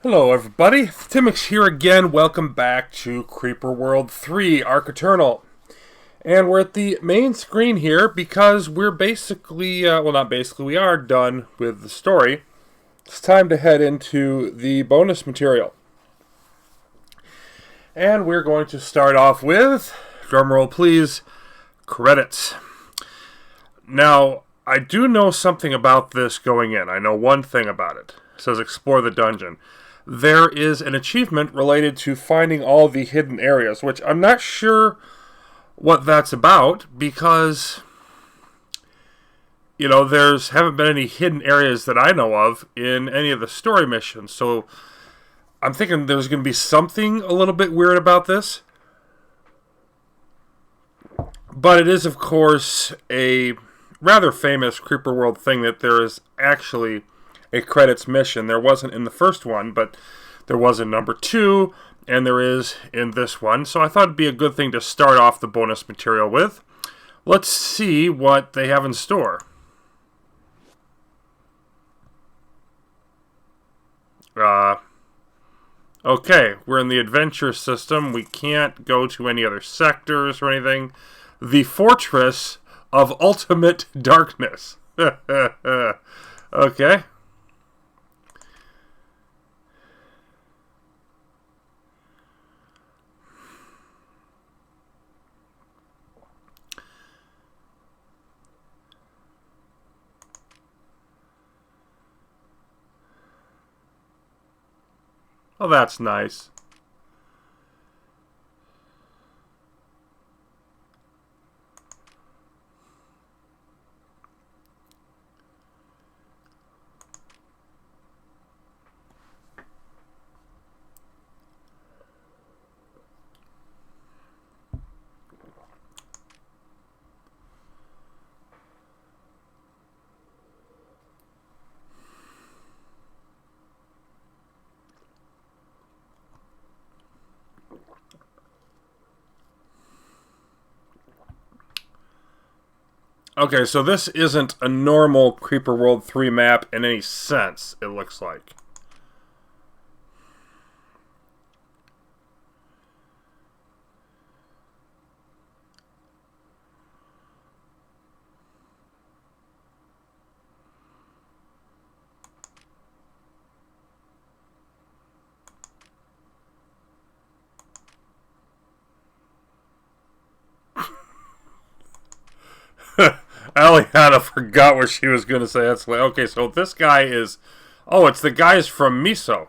Hello everybody, Timix here again. Welcome back to Creeper World 3 Ark Eternal. And we're at the main screen here because we're basically, well not basically, we are done with the story. It's time to head into the bonus material. And we're going to start off with, drumroll please, credits. Now, I do know something about this going in. I know one thing about it. It says explore the dungeon. There is an achievement related to finding all the hidden areas, which I'm not sure what that's about because, you know, haven't been any hidden areas that I know of in any of the story missions. So I'm thinking there's going to be something a little bit weird about this. But it is, of course, a rather famous Creeper World thing that there is actually a credits mission. There wasn't in the first one, but there was in number 2, and there is in this one. So I thought it'd be a good thing to start off the bonus material with. Let's see what they have in store. Okay, we're in the adventure system. We can't go to any other sectors or anything. The Fortress of Ultimate Darkness. Okay. Oh, that's nice. Okay, so this isn't a normal Creeper World 3 map in any sense, it looks like. Aliana forgot what she was going to say. That's like, okay, so this guy is... Oh, it's the guys from Miso.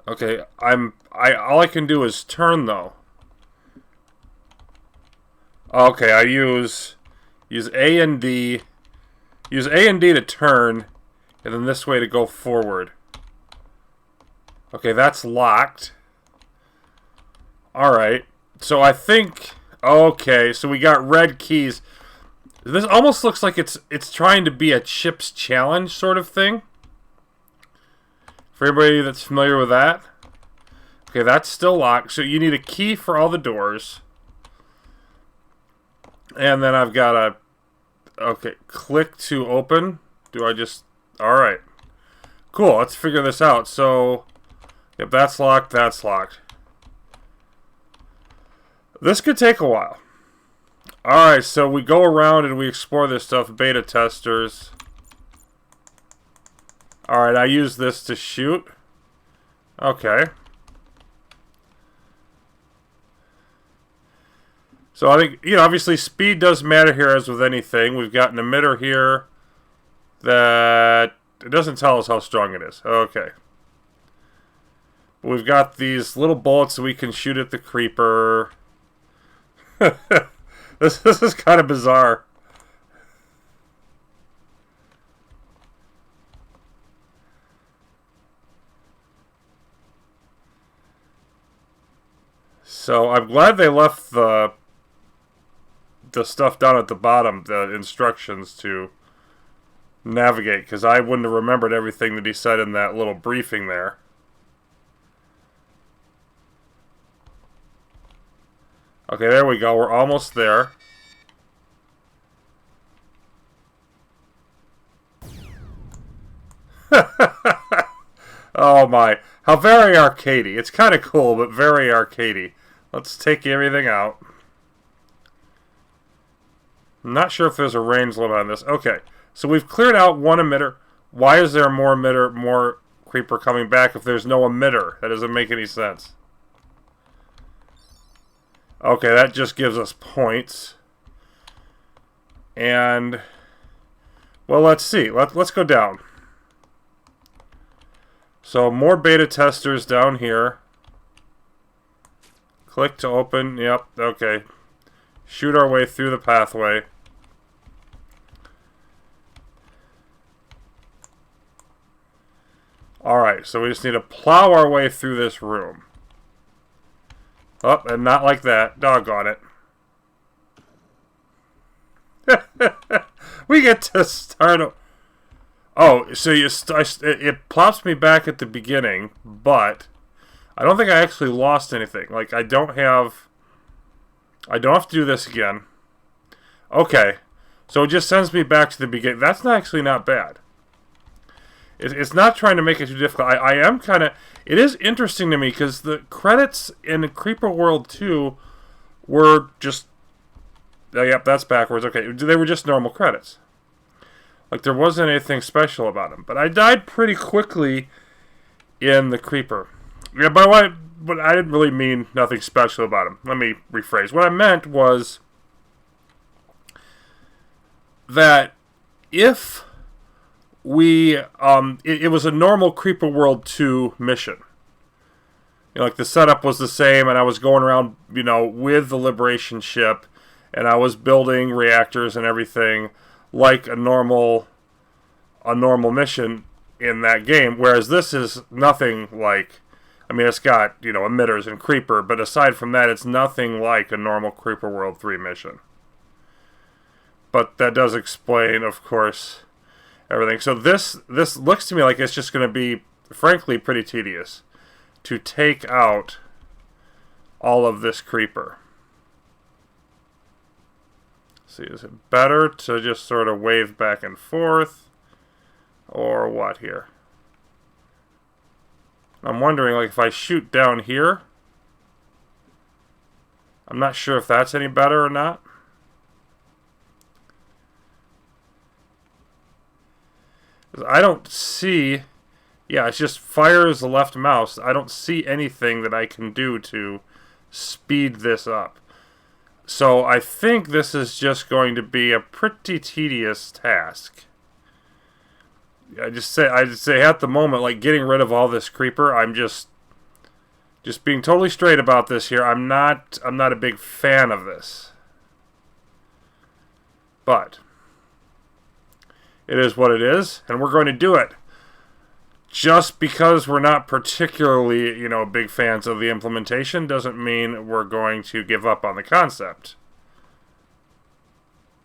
Okay, all I can do is turn, though. Okay, I use A and D. Use A and D to turn, and then this way to go forward. Okay, that's locked. Alright, so I think... Okay, so we got red keys. This almost looks like it's trying to be a Chips Challenge sort of thing. For everybody that's familiar with that. Okay, that's still locked. So you need a key for all the doors. And then I've got a... Okay, click to open. Do I just... Alright. Cool, let's figure this out. So, yep, that's locked, that's locked. This could take a while. Alright, so we go around and we explore this stuff. Beta testers. Alright, I use this to shoot. Okay. So I think, you know, obviously speed does matter here as with anything. We've got an emitter here that... It doesn't tell us how strong it is. Okay. But we've got these little bullets that we can shoot at the creeper. This is kind of bizarre. So I'm glad they left the stuff down at the bottom, the instructions to navigate, because I wouldn't have remembered everything that he said in that little briefing there. Okay, there we go. We're almost there. Oh my. How very arcadey. It's kind of cool, but very arcadey. Let's take everything out. I'm not sure if there's a range limit on this. Okay. So we've cleared out one emitter. Why is there more creeper coming back if there's no emitter? That doesn't make any sense. Okay, that just gives us points. And, well, let's see. Let's go down. So more beta testers down here. Click to open. Yep, okay. Shoot our way through the pathway. Alright, so we just need to plow our way through this room. Oh, and not like that. Doggone it. We get to start... Oh, so it plops me back at the beginning, but I don't think I actually lost anything. Like, I don't have to do this again. Okay, so it just sends me back to the beginning. That's actually not bad. It's not trying to make it too difficult. I am kind of... It is interesting to me, because the credits in Creeper World 2 were just... Oh, yep, that's backwards. Okay, they were just normal credits. Like, there wasn't anything special about them. But I died pretty quickly in the Creeper. Yeah, but I didn't really mean nothing special about him. Let me rephrase. What I meant was that if we... it was a normal Creeper World 2 mission. You know, like, the setup was the same, and I was going around, you know, with the Liberation ship, and I was building reactors and everything like a normal mission in that game, whereas this is nothing like... I mean, it's got, you know, emitters and creeper, but aside from that, it's nothing like a normal Creeper World 3 mission. But that does explain, of course, everything. So this looks to me like it's just going to be, frankly, pretty tedious to take out all of this creeper. See, is it better to just sort of wave back and forth, or what here? I'm wondering, like, if I shoot down here, I'm not sure if that's any better or not. I don't see... Yeah, it's just fires the left mouse. I don't see anything that I can do to speed this up. So I think this is just going to be a pretty tedious task. I just say at the moment, like, getting rid of all this creeper, I'm just being totally straight about this here. I'm not a big fan of this. But it is what it is, and we're going to do it. Just because we're not particularly, you know, big fans of the implementation doesn't mean we're going to give up on the concept.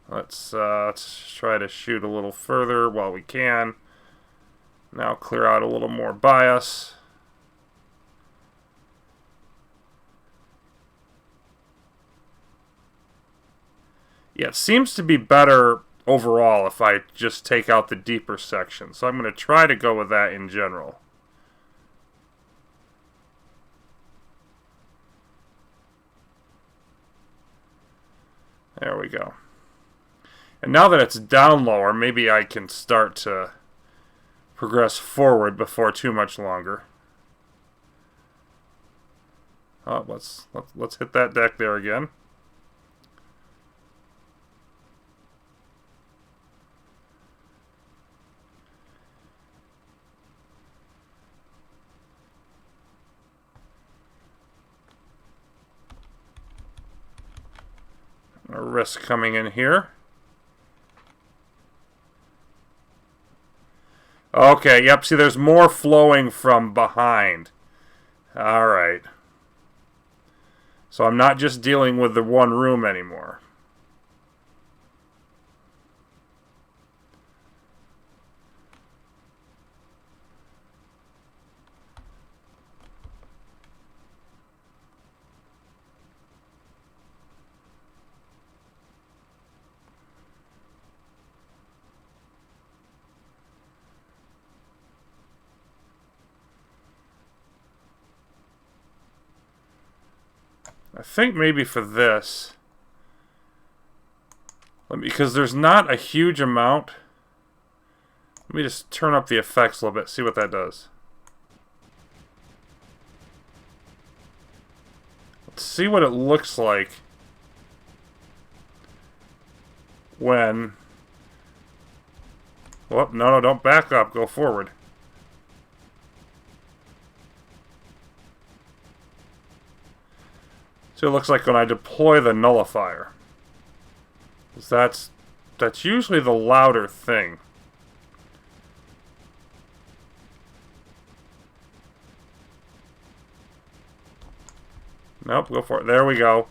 Let's try to shoot a little further while we can. Now clear out a little more bias. Yeah, it seems to be better overall if I just take out the deeper section. So I'm going to try to go with that in general. There we go. And now that it's down lower, maybe I can start to progress forward before too much longer. Oh, let's hit that deck there again. A risk coming in here. Okay, yep, see, there's more flowing from behind. Alright. So I'm not just dealing with the one room anymore. I think maybe for this, because there's not a huge amount. Let me just turn up the effects a little bit, see what that does. Let's see what it looks like when... Oh, no, don't back up, go forward. So it looks like when I deploy the nullifier. That's usually the louder thing. Nope, go for it. There we go.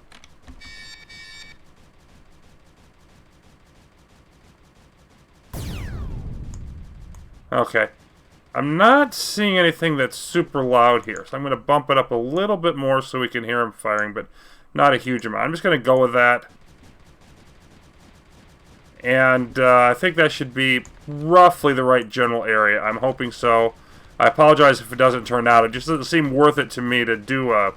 Okay. I'm not seeing anything that's super loud here, so I'm going to bump it up a little bit more so we can hear him firing, but not a huge amount. I'm just going to go with that. And I think that should be roughly the right general area. I'm hoping so. I apologize if it doesn't turn out. It just doesn't seem worth it to me to do a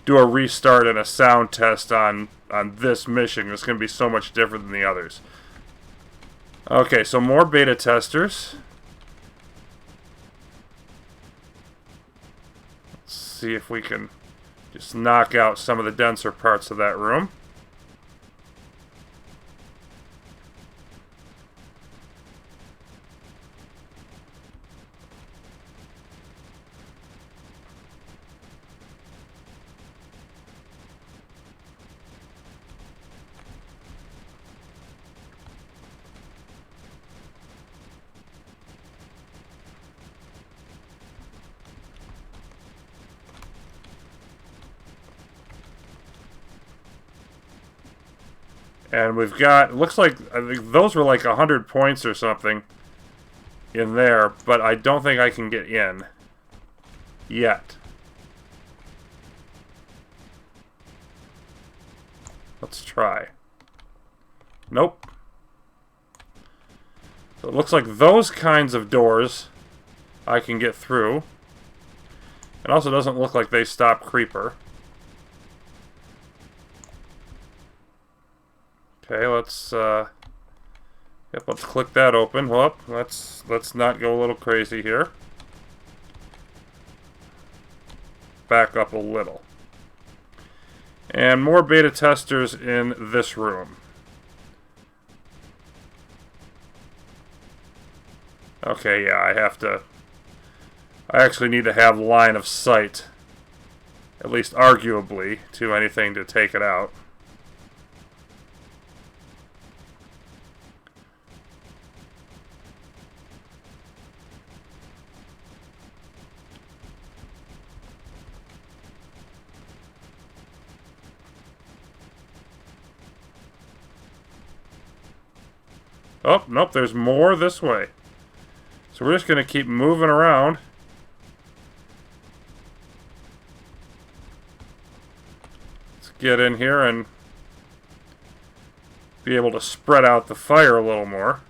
restart and a sound test on this mission. It's going to be so much different than the others. Okay, so more beta testers. Let's see if we can just knock out some of the denser parts of that room. And we've got, it looks like, I think those were like 100 points or something in there, but I don't think I can get in yet. Let's try. Nope. So it looks like those kinds of doors I can get through. It also doesn't look like they stop Creeper. Okay, let's let's click that open. Well, let's not go a little crazy here. Back up a little. And more beta testers in this room. Okay, yeah, I actually need to have line of sight, at least arguably, to anything to take it out. Oh, nope, there's more this way. So we're just going to keep moving around. Let's get in here and be able to spread out the fire a little more.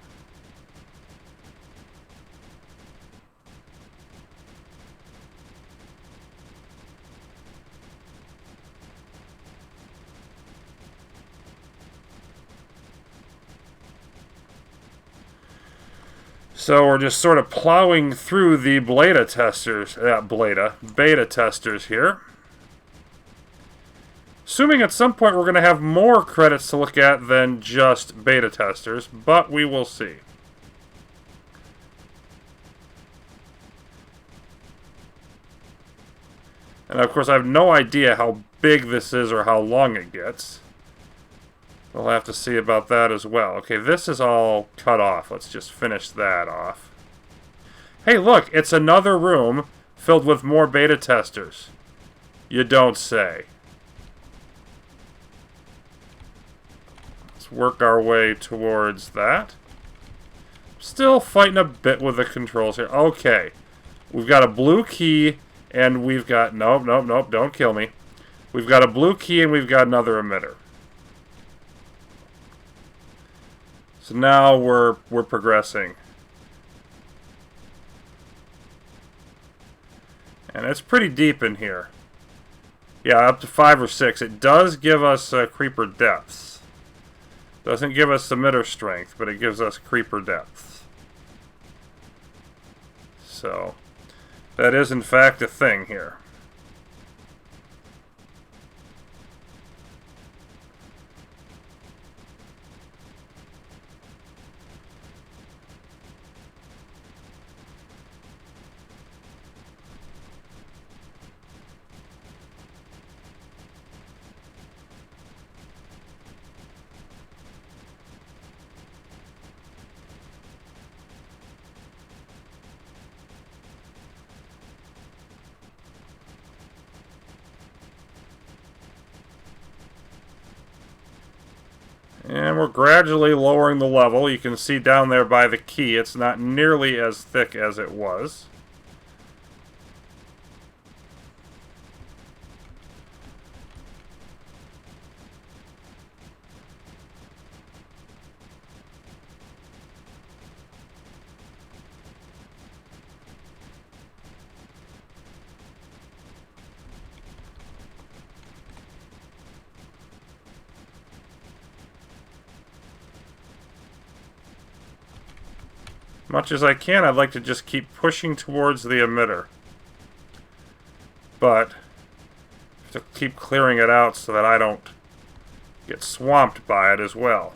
So we're just sort of plowing through the beta testers here. Assuming at some point we're going to have more credits to look at than just beta testers, but we will see. And of course I have no idea how big this is or how long it gets. We'll have to see about that as well. Okay, this is all cut off. Let's just finish that off. Hey, look, it's another room filled with more beta testers. You don't say. Let's work our way towards that. Still fighting a bit with the controls here. Okay. We've got a blue key, and we've got... Nope, nope, nope, don't kill me. We've got a blue key, and we've got another emitter. So now we're progressing. And it's pretty deep in here. Yeah, up to 5 or 6. It does give us creeper depths. Doesn't give us emitter strength, but it gives us creeper depths. So, that is in fact a thing here. And we're gradually lowering the level. You can see down there by the key, it's not nearly as thick as it was. Much as I can, I'd like to just keep pushing towards the emitter. But I have to keep clearing it out so that I don't get swamped by it as well.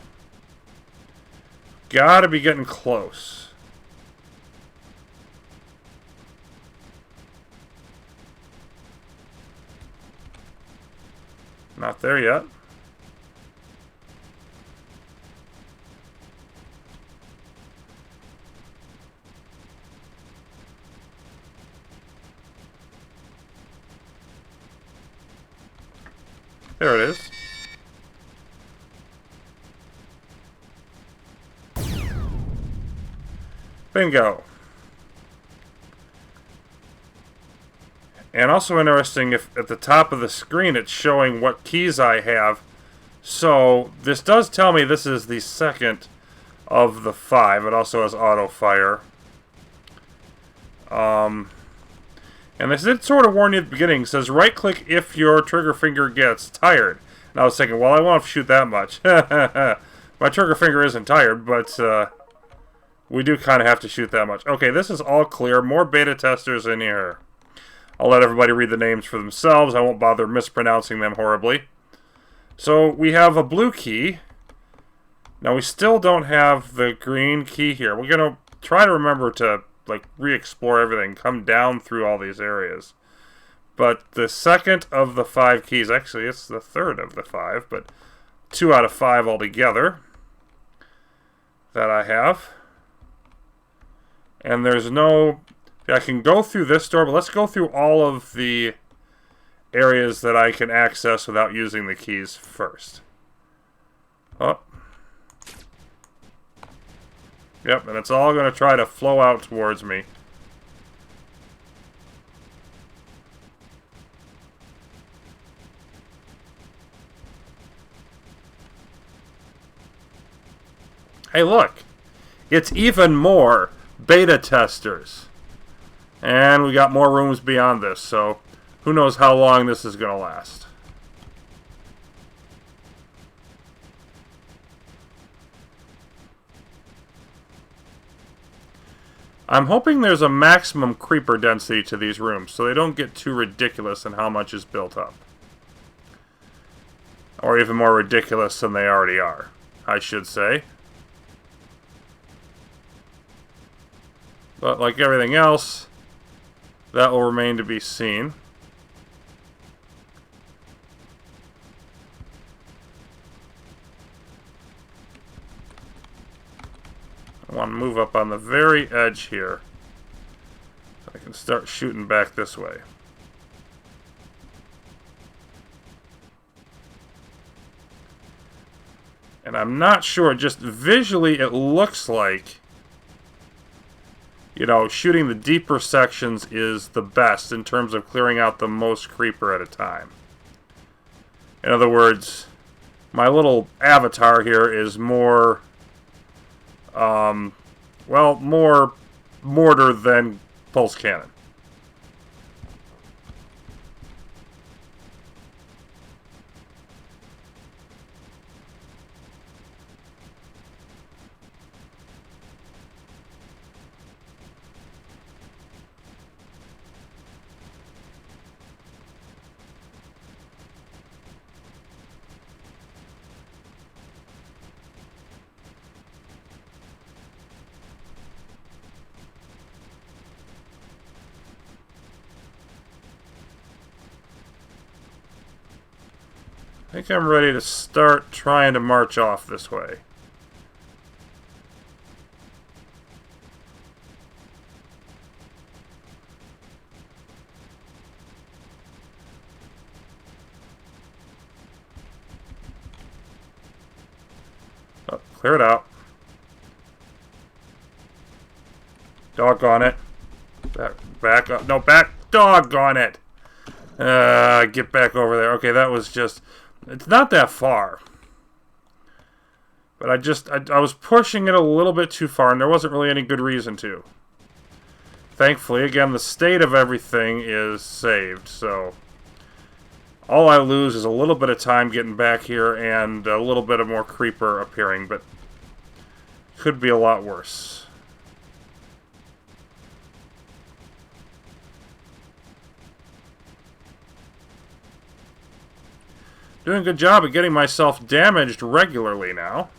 Gotta be getting close. Not there yet. There it is. Bingo. And also interesting, if at the top of the screen it's showing what keys I have. So this does tell me this is the second of the 5. It also has auto fire. And this did sort of warn you at the beginning. It says right click if your trigger finger gets tired. And I was thinking, well, I won't shoot that much. My trigger finger isn't tired, but we do kind of have to shoot that much. Okay, this is all clear. More beta testers in here. I'll let everybody read the names for themselves. I won't bother mispronouncing them horribly. So we have a blue key. Now we still don't have the green key here. We're going to try to remember to like re-explore everything, come down through all these areas. But the second of the 5 keys, actually it's the third of the 5, but 2 out of 5 altogether that I have. And there's no... I can go through this door, but let's go through all of the areas that I can access without using the keys first. Oh. Yep, and it's all going to try to flow out towards me. Hey, look! It's even more beta testers. And we got more rooms beyond this, so who knows how long this is going to last. I'm hoping there's a maximum creeper density to these rooms, so they don't get too ridiculous in how much is built up. Or even more ridiculous than they already are, I should say. But like everything else, that will remain to be seen. I want to move up on the very edge here, so I can start shooting back this way. And I'm not sure, just visually it looks like, you know, shooting the deeper sections is the best in terms of clearing out the most creeper at a time. In other words, my little avatar here is more... well, more mortar than pulse cannon. think I'm ready to start trying to march off this way. Oh, clear it out. Doggone it. Back up. No, back. Doggone it. Get back over there. Okay, that was just... It's not that far. But I was pushing it a little bit too far, and there wasn't really any good reason to. Thankfully, again, the state of everything is saved, so... All I lose is a little bit of time getting back here and a little bit of more creeper appearing, but could be a lot worse. Doing a good job of getting myself damaged regularly now.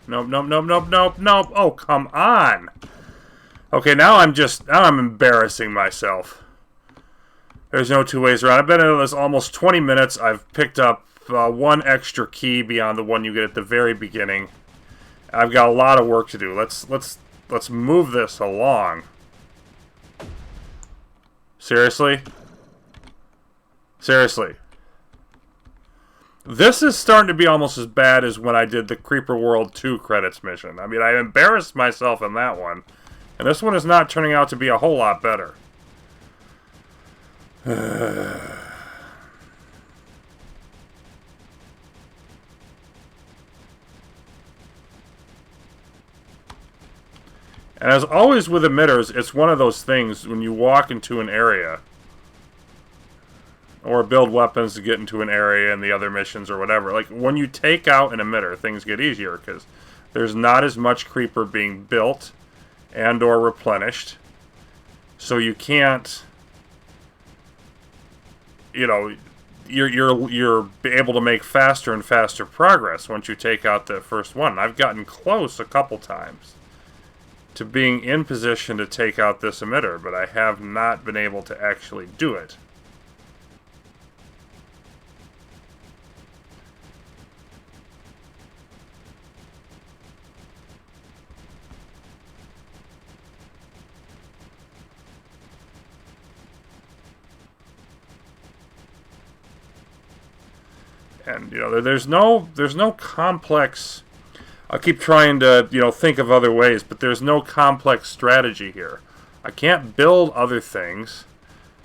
Nope, nope, nope, nope, nope, nope. Oh, come on. Okay, now I'm embarrassing myself. There's no two ways around. I've been in this almost 20 minutes. I've picked up one extra key beyond the one you get at the very beginning. I've got a lot of work to do. Let's move this along. Seriously? Seriously. This is starting to be almost as bad as when I did the Creeper World 2 credits mission. I mean, I embarrassed myself in that one. And this one is not turning out to be a whole lot better. And as always with emitters, it's one of those things when you walk into an area or build weapons to get into an area in the other missions or whatever. Like, when you take out an emitter, things get easier because there's not as much creeper being built and or replenished. So you can't, you know, you're able to make faster and faster progress once you take out the first one. I've gotten close a couple times to being in position to take out this emitter, but I have not been able to actually do it. And, you know, there's no complex... I keep trying to, you know, think of other ways, but there's no complex strategy here. I can't build other things.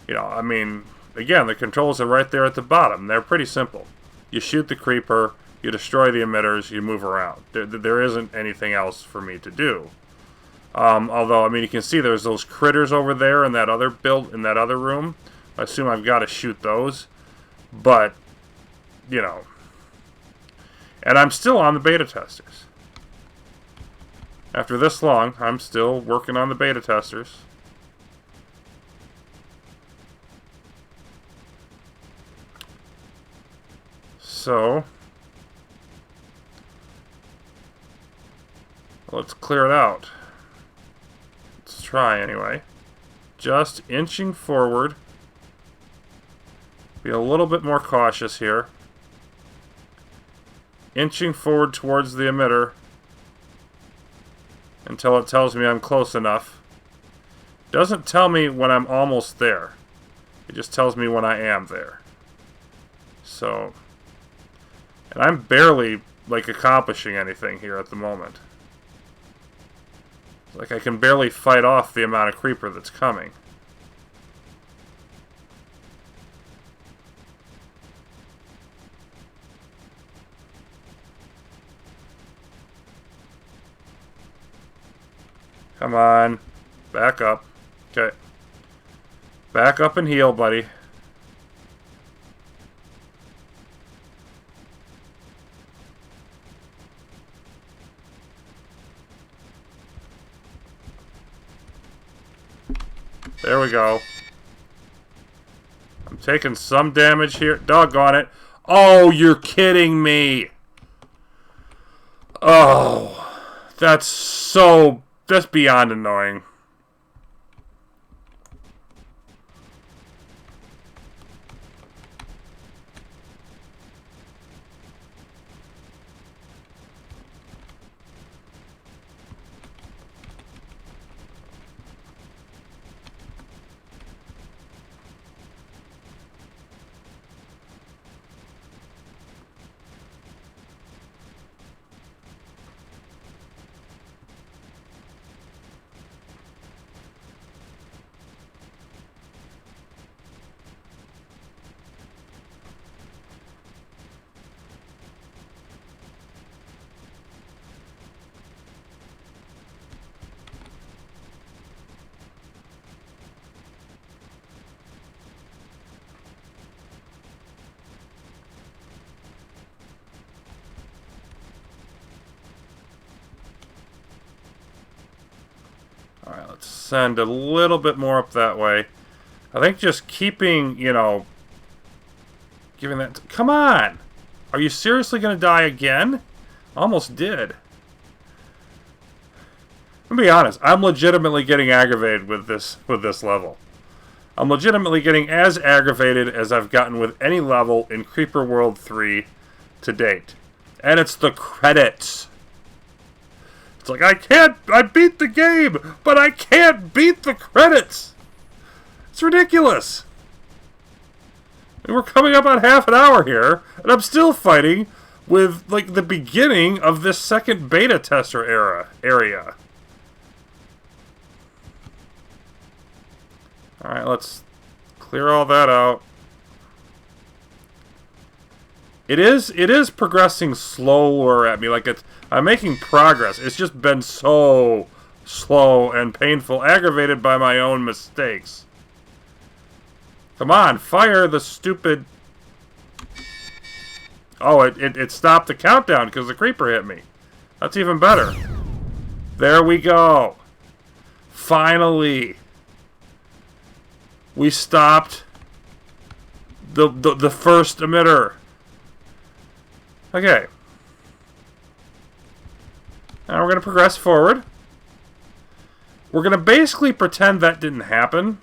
You know, I mean, again, the controls are right there at the bottom. They're pretty simple. You shoot the creeper, you destroy the emitters, you move around. There isn't anything else for me to do. Although, I mean, you can see there's those critters over there in that other room. I assume I've got to shoot those. But, you know, and I'm still on the beta testers. After this long, I'm still working on the beta testers. So, let's clear it out. Let's try anyway. Just inching forward. Be a little bit more cautious here. Inching forward towards the emitter until it tells me I'm close enough. Doesn't tell me when I'm almost there. It just tells me when I am there. So, and I'm barely, like, accomplishing anything here at the moment. Like, I can barely fight off the amount of creeper that's coming. Come on. Back up. Okay. Back up and heal, buddy. There we go. I'm taking some damage here. Doggone it. Oh, you're kidding me. Oh, that's beyond annoying. Alright, let's send a little bit more up that way. I think just keeping, you know, giving that... Come on! Are you seriously going to die again? Almost did. I'll be honest, I'm legitimately getting aggravated with this level. I'm legitimately getting as aggravated as I've gotten with any level in Creeper World 3 to date. And it's the credits. It's like, I beat the game, but I can't beat the credits. It's ridiculous. And we're coming up on half an hour here, and I'm still fighting with, like, the beginning of this second beta tester area. Alright, let's clear all that out. It is progressing slower at me. Like, I'm making progress. It's just been so slow and painful, aggravated by my own mistakes. Come on, fire the stupid... Oh, it stopped the countdown because the creeper hit me. That's even better. There we go. Finally. We stopped the first emitter. Okay. Now we're going to progress forward. We're going to basically pretend that didn't happen.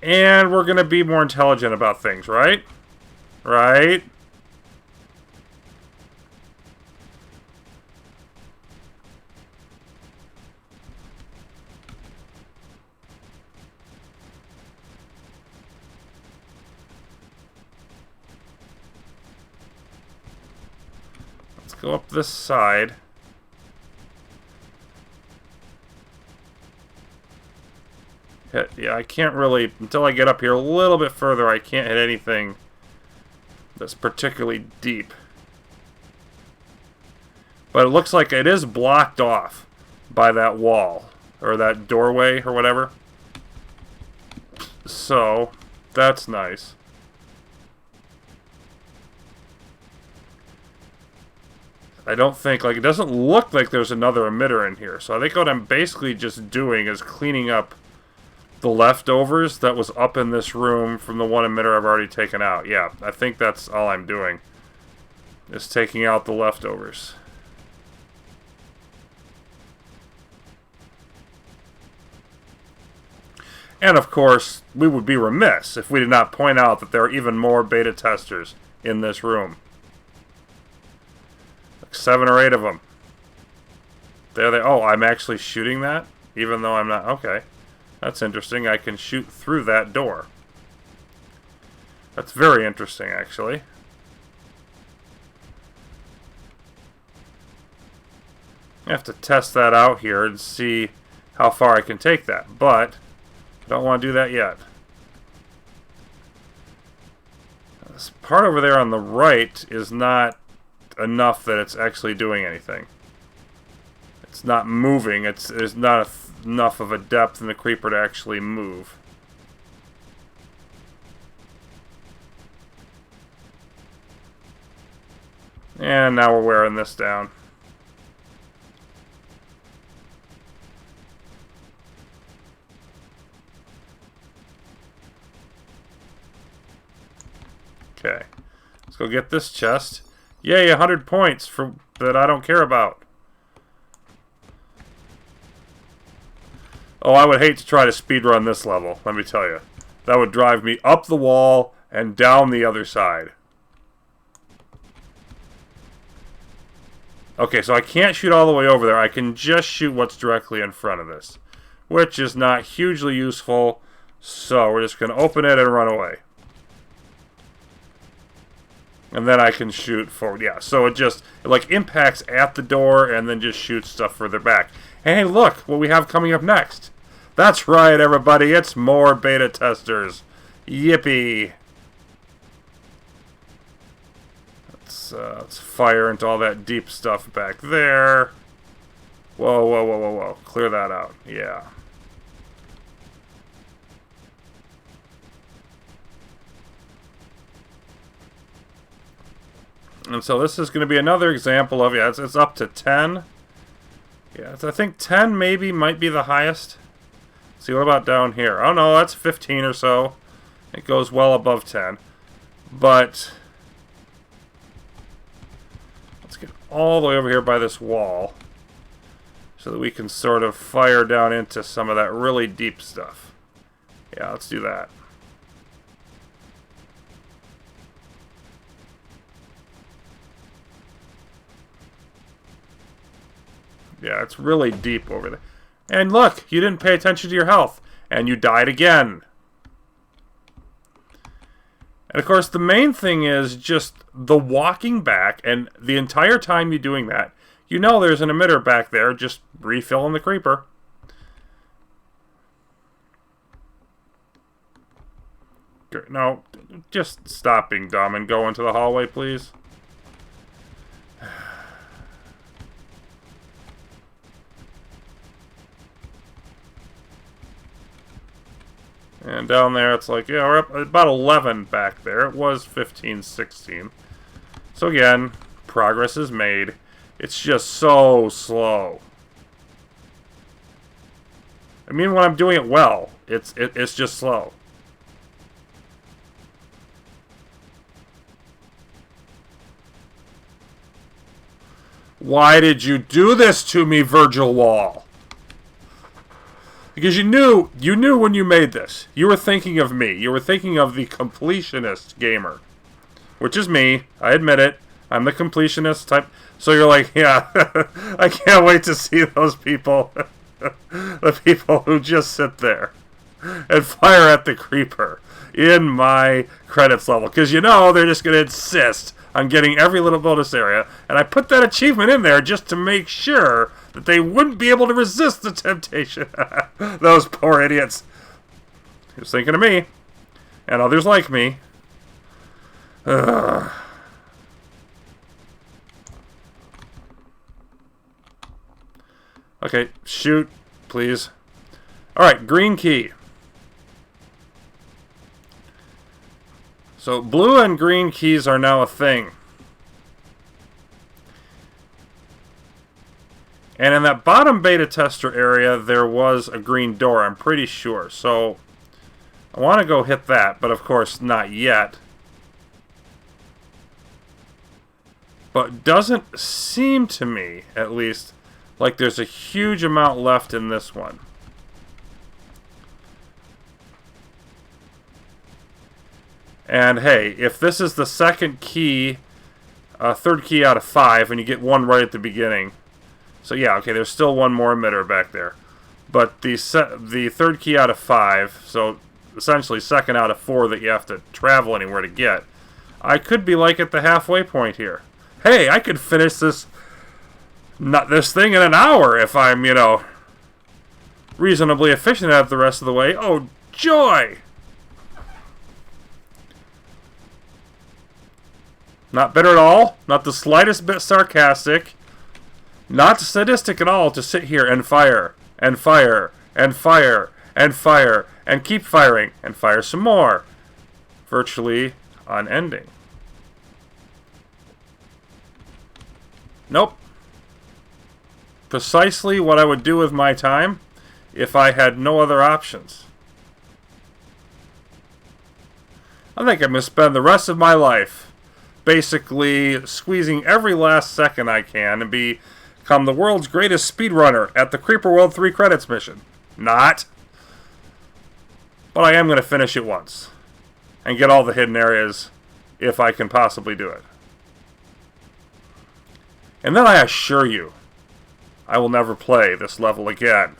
And we're going to be more intelligent about things, right? Right? Let's go up this side. Yeah, I can't really, until I get up here a little bit further, I can't hit anything that's particularly deep. But it looks like it is blocked off by that wall, or that doorway, or whatever. So, that's nice. I don't think, like, it doesn't look like there's another emitter in here. So I think what I'm basically just doing is cleaning up the leftovers that was up in this room from the one emitter I've already taken out. Yeah, I think that's all I'm doing. Is taking out the leftovers. And of course, we would be remiss if we did not point out that there are even more beta testers in this room. Like 7 or 8 of them. There they... Oh, I'm actually shooting that? Even though I'm not... Okay. That's interesting. I can shoot through that door. That's very interesting, actually. I have to test that out here and see how far I can take that, but I don't want to do that yet. This part over there on the right is not enough that it's actually doing anything. It's not moving. There's not enough of a depth in the creeper to actually move. And now we're wearing this down. Okay. Let's go get this chest. Yay, 100 points for that I don't care about. Oh, I would hate to try to speedrun this level, let me tell you. That would drive me up the wall and down the other side. Okay, so I can't shoot all the way over there. I can just shoot what's directly in front of this, which is not hugely useful. So we're just going to open it and run away. And then I can shoot forward. Yeah, so it like impacts at the door and then just shoots stuff further back. Hey, look what we have coming up next. That's right, everybody. It's more beta testers. Yippee. Let's fire into all that deep stuff back there. Whoa, whoa, whoa, whoa, whoa. Clear that out. Yeah. And so this is going to be another example of, yeah, it's up to 10. Yeah, I think 10 maybe might be the highest. Let's see, what about down here? Oh no, that's 15 or so. It goes well above 10. But let's get all the way over here by this wall so that we can sort of fire down into some of that really deep stuff. Yeah, let's do that. Yeah, it's really deep over there. And look, you didn't pay attention to your health. And you died again. And of course, the main thing is just the walking back. And the entire time you're doing that, you know there's an emitter back there just refilling the creeper. No, just stop being dumb and go into the hallway, please. And down there, it's like, yeah, we're up about 11 back there. It was 15, 16. So again, progress is made. It's just so slow. I mean, when I'm doing it well, it's just slow. Why did you do this to me, Virgil Wall? Because you knew when you made this. You were thinking of me. You were thinking of the completionist gamer. Which is me. I admit it. I'm the completionist type. So you're like, yeah, I can't wait to see those people. The people who just sit there and fire at the creeper in my credits level. Because you know they're just going to insist on getting every little bonus area. And I put that achievement in there just to make sure that they wouldn't be able to resist the temptation. Those poor idiots. He was thinking of me. And others like me. Ugh. Okay, shoot, please. Alright, green key. So blue and green keys are now a thing. And in that bottom beta tester area, there was a green door, I'm pretty sure. So I want to go hit that, but of course not yet. But doesn't seem to me, at least, like there's a huge amount left in this one. And hey, if this is the second key, third key out of 5, and you get one right at the beginning. So yeah, okay, there's still one more emitter back there. But the third key out of 5, so essentially second out of 4 that you have to travel anywhere to get, I could be like at the halfway point here. Hey, I could finish this thing in an hour if I'm, you know, reasonably efficient at it the rest of the way. Oh, joy! Not bitter at all. Not the slightest bit sarcastic. Not sadistic at all to sit here and fire, and fire, and fire, and fire, and keep firing, and fire some more. Virtually unending. Nope. Precisely what I would do with my time if I had no other options. I think I'm going to spend the rest of my life basically squeezing every last second I can and become the world's greatest speedrunner at the Creeper World 3 credits mission. Not. But I am going to finish it once and get all the hidden areas if I can possibly do it. And then I assure you, I will never play this level again.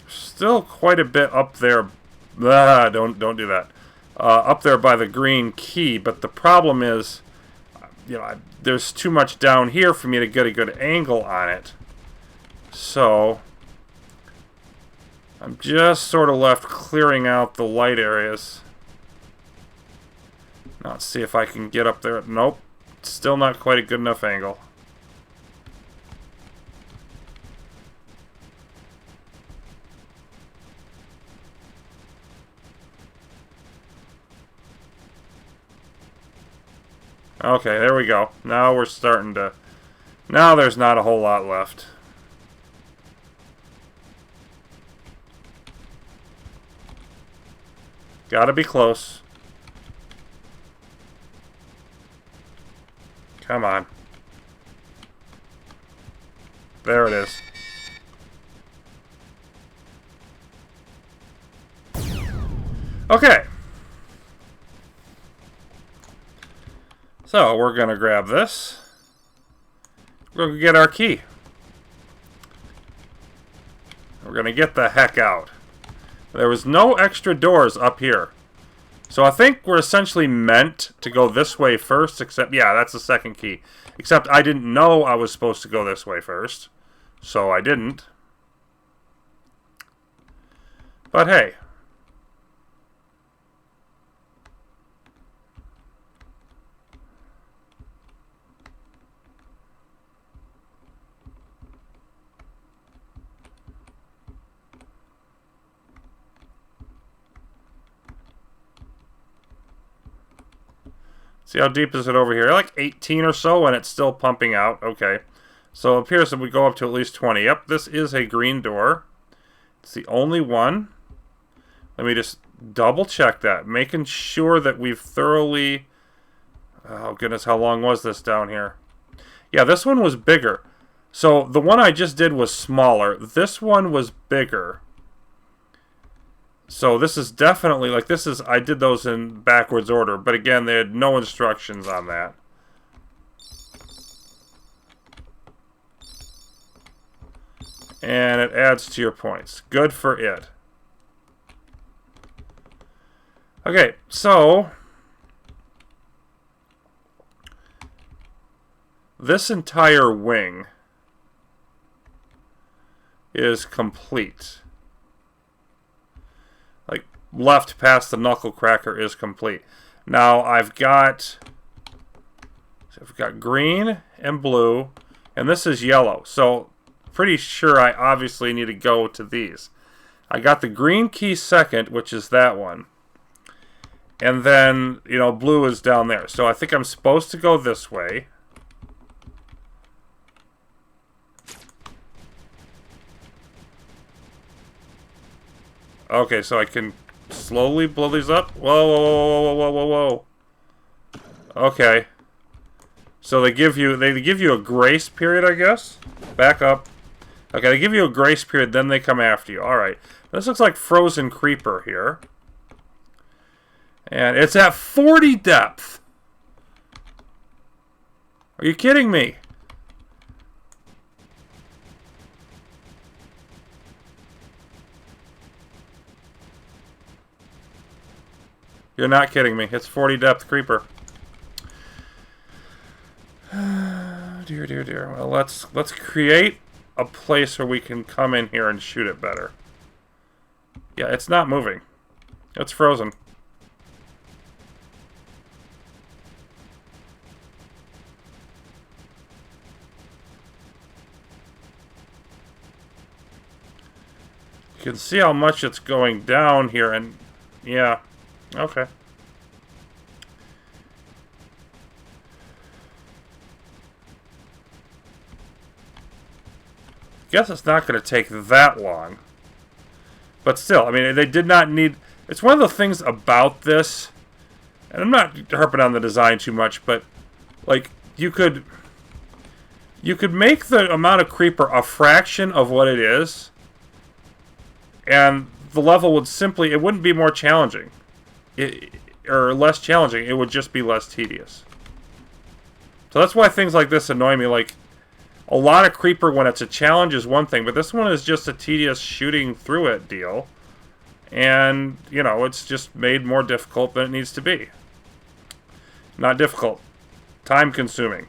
Still quite a bit up there. Don't do that. Up there by the green key, but the problem is, you know, there's too much down here for me to get a good angle on it. So I'm just sort of left clearing out the light areas. Now let's see if I can get up there. Nope, still not quite a good enough angle. Okay, there we go. Now we're starting to... Now there's not a whole lot left. Gotta be close. Come on. There it is. Okay. So, we're going to grab this. We're going to get our key. We're going to get the heck out. There was no extra doors up here. So I think we're essentially meant to go this way first, except, yeah, that's the second key. Except I didn't know I was supposed to go this way first. So I didn't. But hey. See how deep is it over here? Like 18 or so, and it's still pumping out. Okay. So it appears that we go up to at least 20. Yep, this is a green door. It's the only one. Let me just double check that. Making sure that we've thoroughly... Oh, goodness, how long was this down here? Yeah, this one was bigger. So the one I just did was smaller. This one was bigger. So this is definitely, like, this is, I did those in backwards order, but again, they had no instructions on that. And it adds to your points. Good for it. Okay, so this entire wing is complete. Like, left past the knuckle cracker is complete. Now I've got green and blue, and this is yellow. So pretty sure I obviously need to go to these. I got the green key second, which is that one. And then, you know, blue is down there. So I think I'm supposed to go this way. Okay, so I can slowly blow these up? Whoa, whoa, whoa, whoa, whoa, whoa, whoa. Okay. So they give you a grace period, I guess? Back up. Okay, they give you a grace period, then they come after you. Alright. This looks like Frozen Creeper here. And it's at 40 depth. Are you kidding me? You're not kidding me. It's 40 depth Creeper. Dear, dear, dear. Well, let's create a place where we can come in here and shoot it better. Yeah, it's not moving. It's frozen. You can see how much it's going down here, and yeah, okay. Guess it's not going to take that long. But still, I mean, they did not need... It's one of the things about this, and I'm not harping on the design too much, but, like, you could make the amount of creeper a fraction of what it is, and the level would simply... It wouldn't be more challenging. Or less challenging. It would just be less tedious. So that's why things like this annoy me, like... A lot of creeper when it's a challenge is one thing, but this one is just a tedious shooting through it deal. And, you know, it's just made more difficult than it needs to be. Not difficult. Time consuming.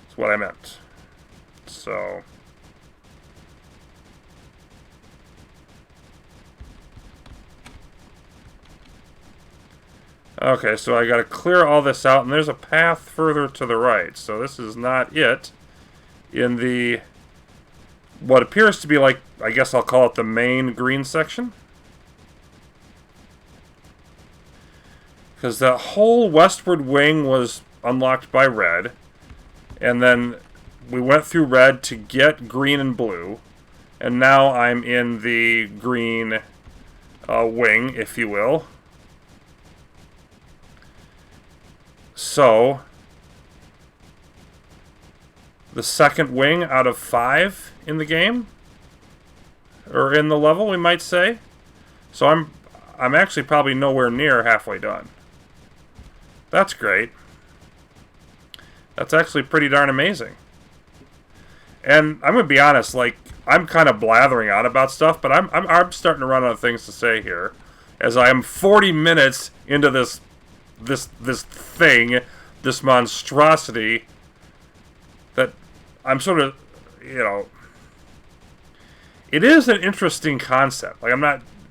That's what I meant. So... Okay, so I gotta clear all this out, and there's a path further to the right. So this is not it. In the, what appears to be like, I guess I'll call it the main green section. Because that whole westward wing was unlocked by red. And then we went through red to get green and blue. And now I'm in the green wing, if you will. So... the second wing out of 5 in the game, or in the level, we might say. So I'm actually probably nowhere near halfway done. That's great. That's actually pretty darn amazing. And I'm gonna be honest, like, I'm kind of blathering on about stuff, but I'm starting to run out of things to say here, as I am 40 minutes into this thing, this monstrosity. That I'm sort of, you know, it is an interesting concept. Like,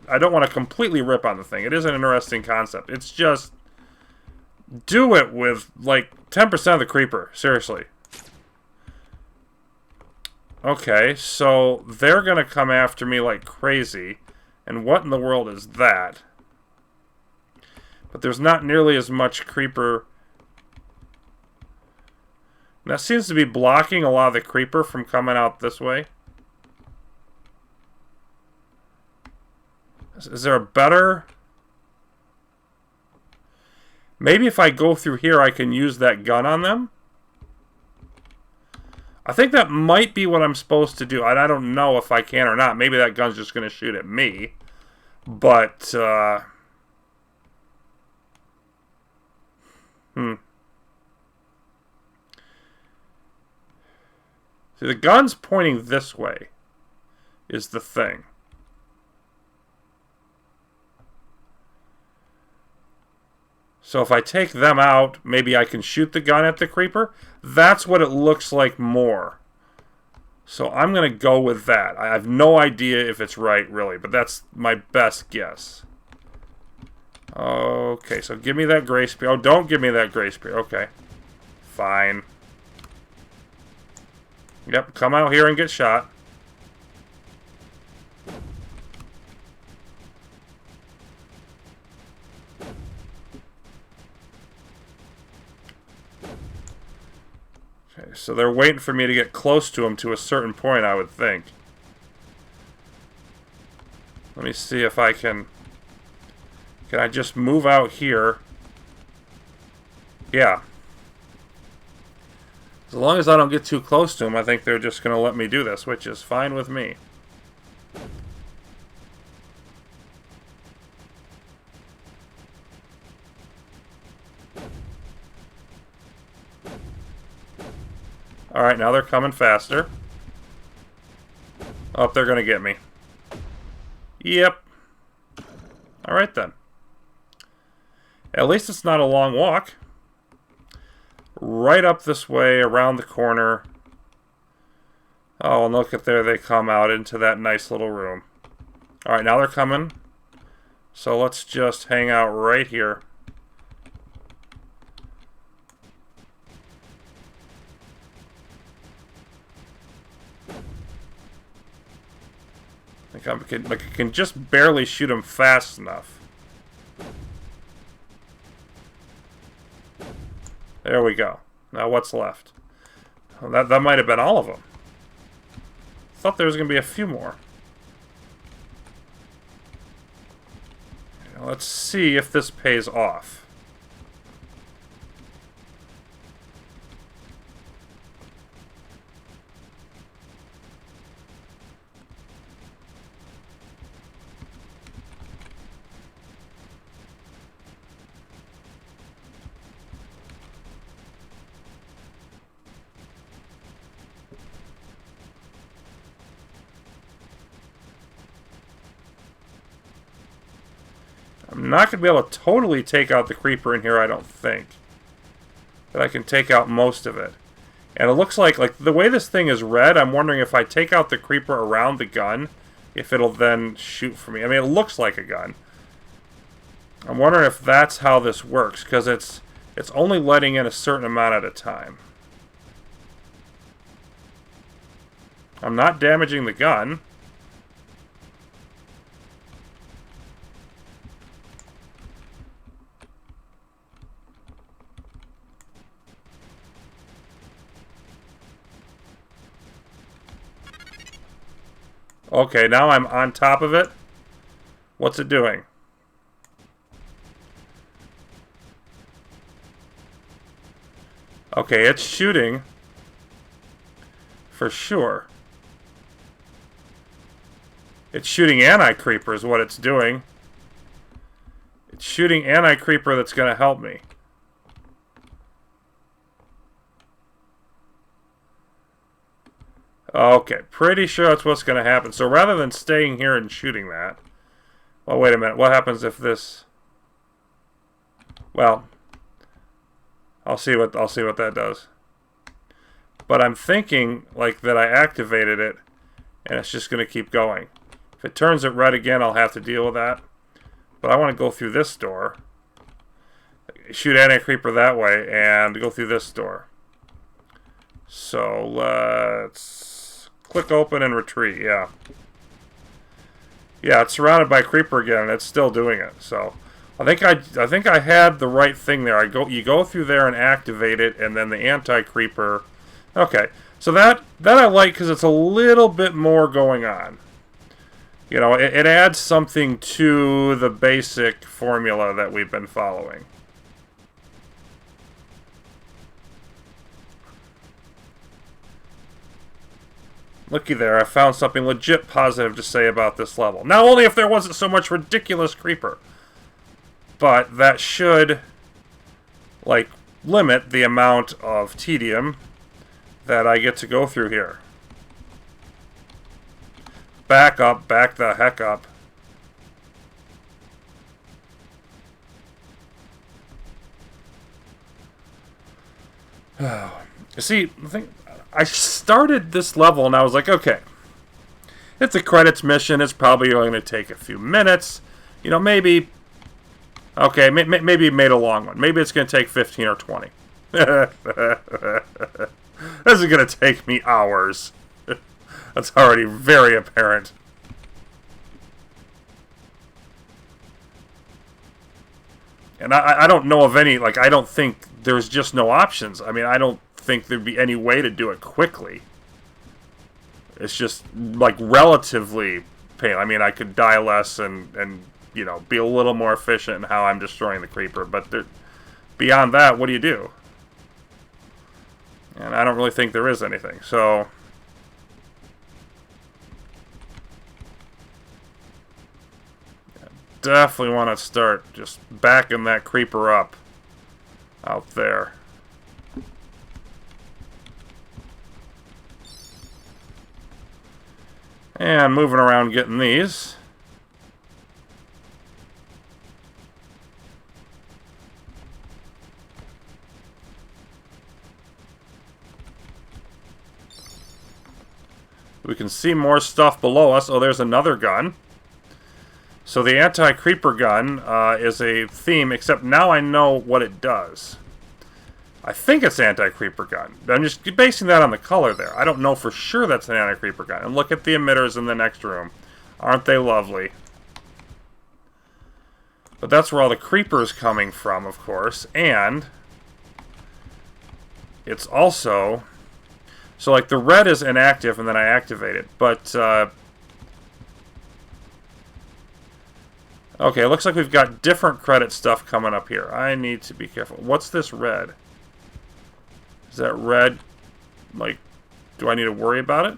I don't want to completely rip on the thing. It is an interesting concept. It's just, do it with, like, 10% of the creeper. Seriously. Okay, so they're going to come after me like crazy. And what in the world is that? But there's not nearly as much creeper... That seems to be blocking a lot of the creeper from coming out this way. Is there a better... Maybe if I go through here, I can use that gun on them? I think that might be what I'm supposed to do. I don't know if I can or not. Maybe that gun's just going to shoot at me. But, See, the gun's pointing this way, is the thing. So if I take them out, maybe I can shoot the gun at the creeper. That's what it looks like more. So I'm going to go with that. I have no idea if it's right, really, but that's my best guess. Okay, so give me that grace period. Oh, don't give me that grace period. Okay. Fine. Yep, come out here and get shot. Okay, so they're waiting for me to get close to them to a certain point, I would think. Let me see if I can... Can I just move out here? Yeah. As long as I don't get too close to them, I think they're just going to let me do this, which is fine with me. Alright, now they're coming faster. Oh, they're going to get me. Yep. Alright then. At least it's not a long walk. Right up this way, around the corner. Oh, and look at there, they come out into that nice little room. Alright, now they're coming. So let's just hang out right here. I can just barely shoot them fast enough. There we go. Now what's left? Well, that might have been all of them. Thought there was going to be a few more. Now let's see if this pays off. I'm not going to be able to totally take out the creeper in here, I don't think. But I can take out most of it. And it looks like the way this thing is red, I'm wondering if I take out the creeper around the gun, if it'll then shoot for me. I mean, it looks like a gun. I'm wondering if that's how this works, because it's only letting in a certain amount at a time. I'm not damaging the gun. Okay, now I'm on top of it. What's it doing? Okay, it's shooting. For sure. It's shooting anti-creeper is what it's doing. It's shooting anti-creeper that's going to help me. Okay, pretty sure that's what's going to happen. So rather than staying here and shooting that... Well, wait a minute. What happens if this... Well, I'll see what that does. But I'm thinking like that I activated it and it's just going to keep going. If it turns it red again, I'll have to deal with that. But I want to go through this door. Shoot anti-creeper that way and go through this door. So let's click open and retreat. Yeah. Yeah, it's surrounded by creeper again and it's still doing it. So I think I had the right thing there. You go through there and activate it, and then the anti-creeper. Okay, so that I like because it's a little bit more going on. You know, it adds something to the basic formula that we've been following. Looky there, I found something legit positive to say about this level. Now, only if there wasn't so much ridiculous creeper. But that should, like, limit the amount of tedium that I get to go through here. Back up, back the heck up. See, I started this level and I was like, okay, it's a credits mission. It's probably going to take a few minutes. You know, maybe... Okay, maybe it made a long one. Maybe it's going to take 15 or 20. This is going to take me hours. That's already very apparent. And I don't know of any, like, I don't think there's just no options. I mean, I don't think there'd be any way to do it quickly. It's just, like, relatively pain. I mean, I could die less and you know, be a little more efficient in how I'm destroying the creeper. But beyond that, what do you do? And I don't really think there is anything. So definitely want to start just backing that creeper up out there. And moving around getting these. We can see more stuff below us. Oh, there's another gun. So the anti-creeper gun is a theme, except now I know what it does. I think it's anti-creeper gun. I'm just basing that on the color there. I don't know for sure that's an anti-creeper gun. And look at the emitters in the next room. Aren't they lovely? But that's where all the creepers coming from, of course. And it's also... So, like, the red is inactive, and then I activate it. But, okay, it looks like we've got different credit stuff coming up here. I need to be careful. What's this red? Is that red? Like, do I need to worry about it?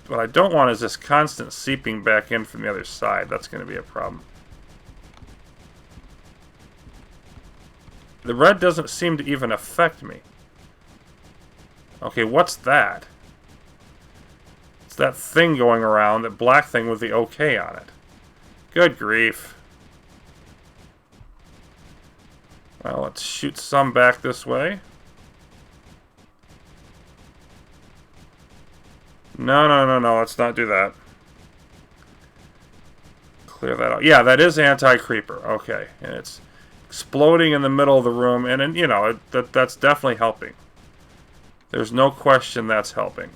What I don't want is this constant seeping back in from the other side. That's going to be a problem. The red doesn't seem to even affect me. Okay, what's that? It's that thing going around, that black thing with the OK on it. Good grief. Well, let's shoot some back this way. No, let's not do that. Clear that out. Yeah, that is anti-creeper. Okay, and it's exploding in the middle of the room, and you know, that's definitely helping. There's no question that's helping.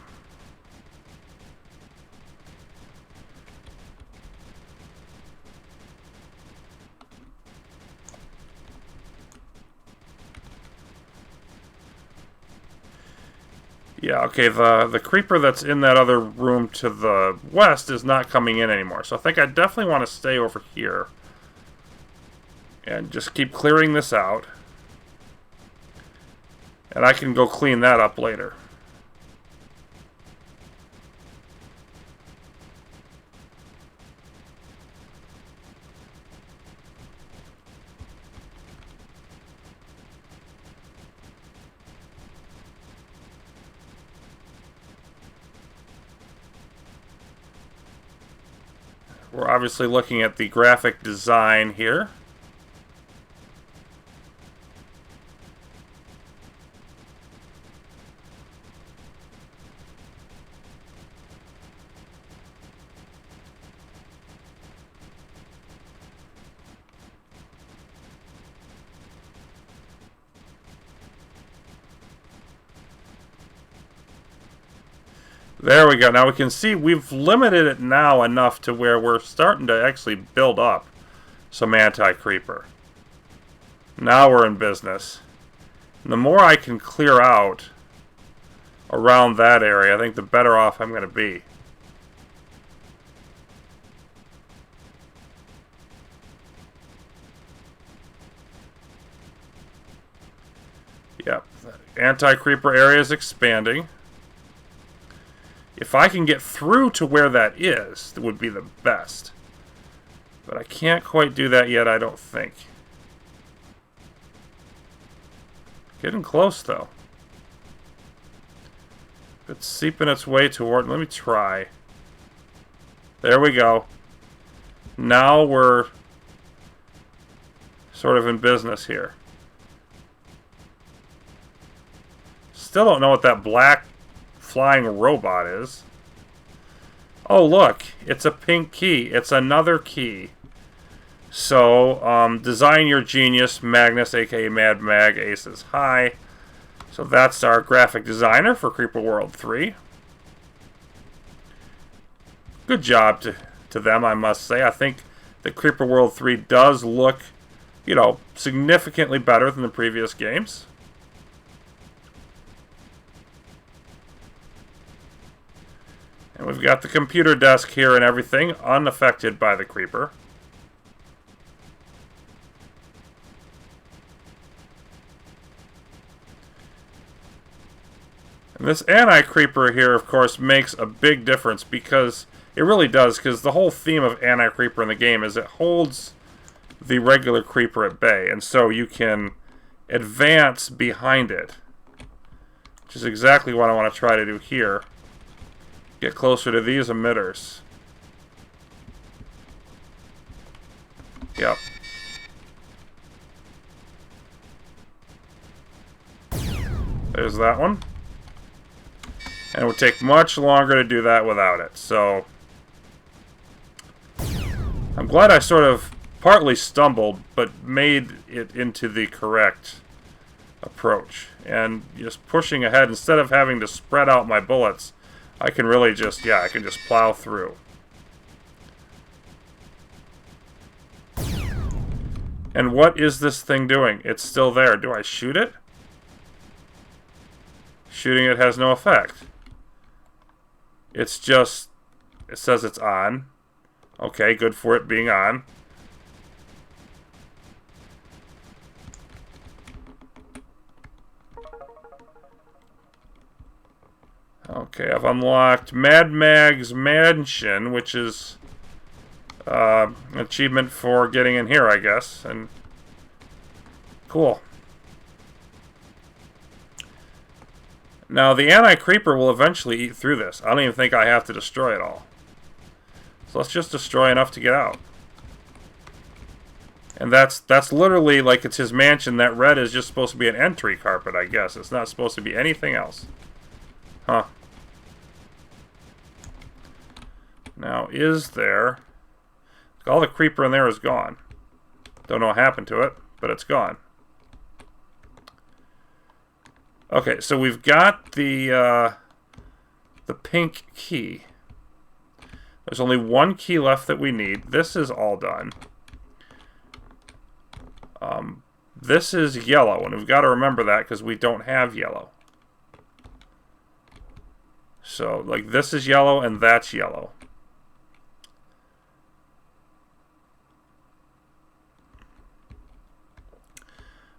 Yeah, okay, the creeper that's in that other room to the west is not coming in anymore. So I think I definitely want to stay over here. And just keep clearing this out. And I can go clean that up later. We're obviously looking at the graphic design here. There we go. Now we can see we've limited it now enough to where we're starting to actually build up some anti-creeper. Now we're in business. And the more I can clear out around that area, I think the better off I'm going to be. Yep. The anti-creeper area is expanding. If I can get through to where that is, that would be the best. But I can't quite do that yet, I don't think. Getting close, though. It's seeping its way toward... Let me try. There we go. Now we're sort of in business here. Still don't know what that black flying robot is. Oh, look. It's a pink key. It's another key. So, design your genius, Magnus, aka Mad Mag, Aces High. So that's our graphic designer for Creeper World 3. Good job to them, I must say. I think that Creeper World 3 does look you know, significantly better than the previous games. And we've got the computer desk here and everything, unaffected by the creeper. And this anti-creeper here, of course, makes a big difference because it really does, because the whole theme of anti-creeper in the game is it holds the regular creeper at bay, and so you can advance behind it, which is exactly what I want to try to do here. Get closer to these emitters. Yep. There's that one. And it would take much longer to do that without it, so I'm glad I sort of partly stumbled, but made it into the correct approach. And just pushing ahead, instead of having to spread out my bullets, I can really just, I can just plow through. And what is this thing doing? It's still there. Do I shoot it? Shooting it has no effect. It's just, it says it's on. Okay, good for it being on. Okay, I've unlocked Mad Mag's Mansion, which is an achievement for getting in here, I guess. And cool. Now, the anti-creeper will eventually eat through this. I don't even think I have to destroy it all. So let's just destroy enough to get out. And that's literally like it's his mansion. That red is just supposed to be an entry carpet, I guess. It's not supposed to be anything else. Huh. Now, is there... all the creeper in there is gone. Don't know what happened to it, but it's gone. Okay, so we've got the pink key. There's only one key left that we need. This is all done. This is yellow, and we've got to remember that because we don't have yellow. So, like, this is yellow, and that's yellow.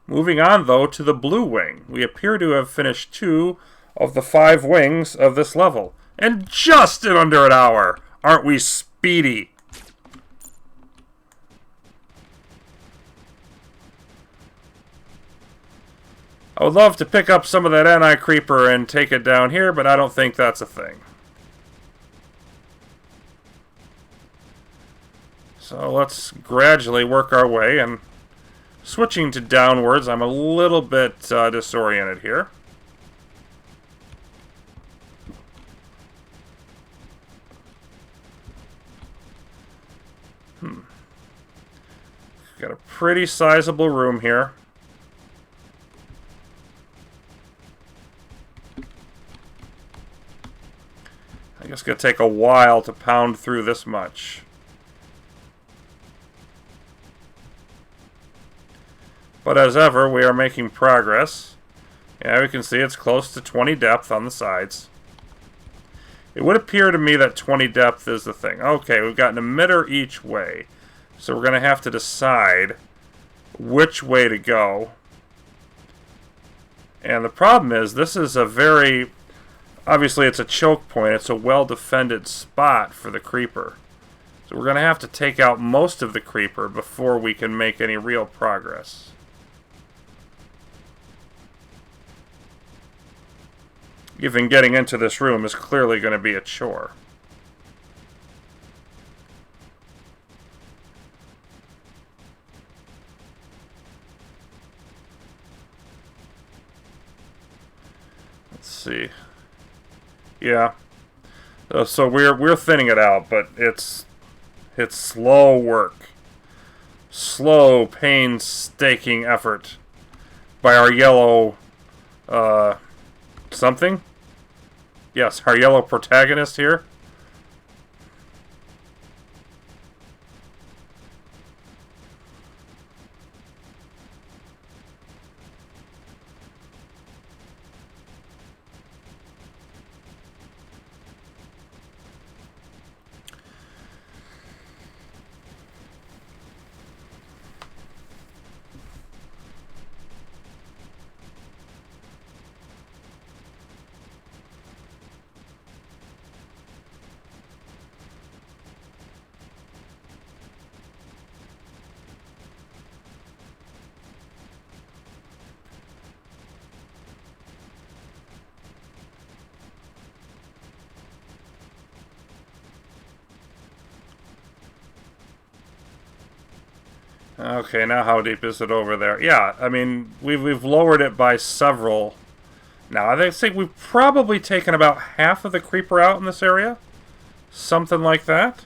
Moving on, though, to the blue wing. We appear to have finished 2 of the 5 wings of this level. And just in under an hour! Aren't we speedy? I would love to pick up some of that anti-creeper and take it down here, but I don't think that's a thing. So let's gradually work our way, and switching to downwards, I'm a little bit disoriented here. Got a pretty sizable room here. I guess it's going to take a while to pound through this much. But as ever, we are making progress. Yeah, we can see it's close to 20 depth on the sides. It would appear to me that 20 depth is the thing. Okay, we've got an emitter each way. So we're going to have to decide which way to go. And the problem is, this is a very... obviously, it's a choke point. It's a well-defended spot for the creeper. So we're going to have to take out most of the creeper before we can make any real progress. Even getting into this room is clearly going to be a chore. Let's see. Yeah. So we're thinning it out, but it's slow work. Slow, painstaking effort by our yellow something? Yes, our yellow protagonist here. Okay, now how deep is it over there? Yeah, I mean, we've lowered it by several. Now, I think we've probably taken about half of the creeper out in this area. Something like that.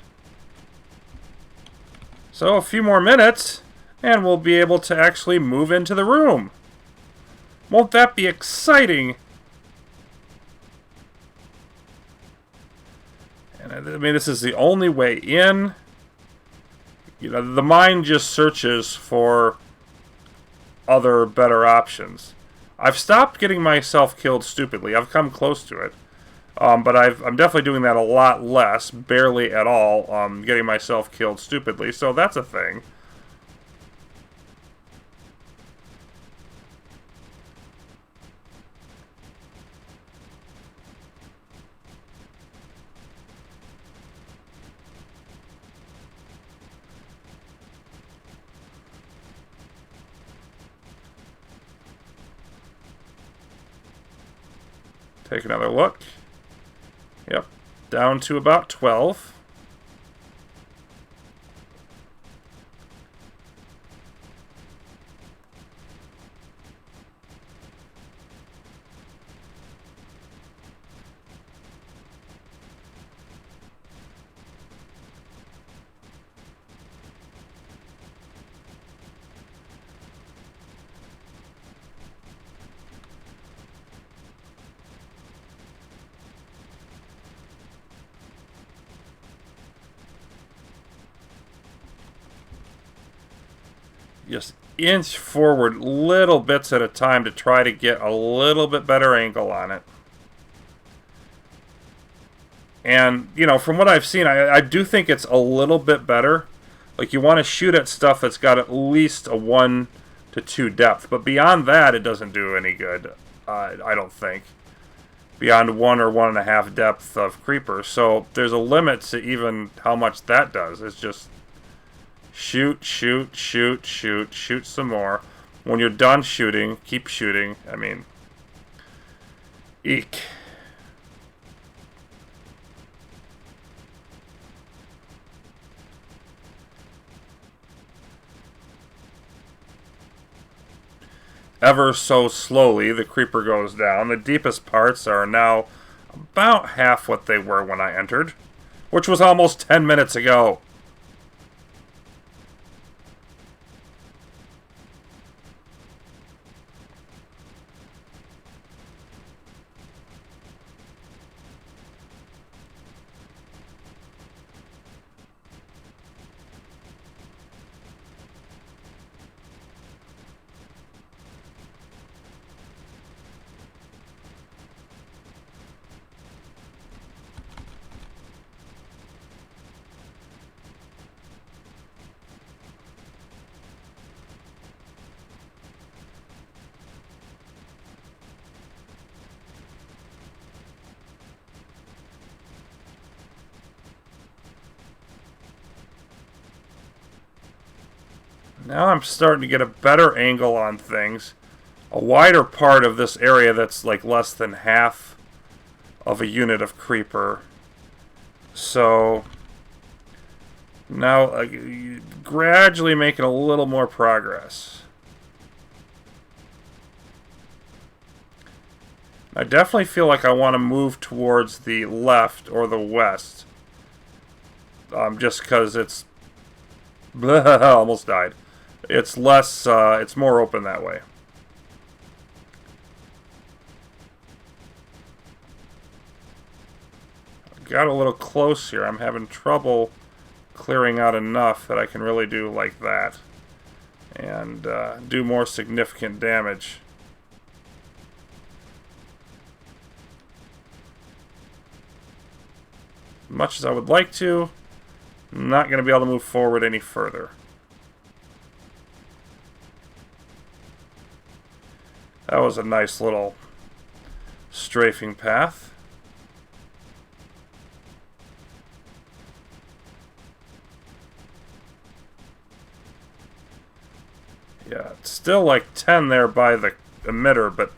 So, a few more minutes, and we'll be able to actually move into the room. Won't that be exciting? And I mean, this is the only way in. You know, the mind just searches for other better options. I've stopped getting myself killed stupidly. I've come close to it. But I'm definitely doing that a lot less, barely at all, getting myself killed stupidly, so that's a thing. Take another look. Yep, down to about 12. Just inch forward little bits at a time to try to get a little bit better angle on it. And, you know, from what I've seen, I do think it's a little bit better. Like, you want to shoot at stuff that's got at least a 1 to 2 depth. But beyond that, it doesn't do any good, I don't think. Beyond 1 or 1.5 depth of creeper. So there's a limit to even how much that does. It's just shoot, shoot, shoot, shoot, shoot some more. When you're done shooting, keep shooting. I mean, eek. Ever so slowly, the creeper goes down. The deepest parts are now about half what they were when I entered, which was almost 10 minutes ago. Now I'm starting to get a better angle on things. A wider part of this area that's like less than half of a unit of creeper. So now gradually making a little more progress. I definitely feel like I want to move towards the left or the west. Just because it's... almost died. It's less, it's more open that way. Got a little close here. I'm having trouble clearing out enough that I can really do like that. And do more significant damage. Much as I would like to, I'm not going to be able to move forward any further. That was a nice little strafing path. Yeah, it's still like 10 there by the emitter, but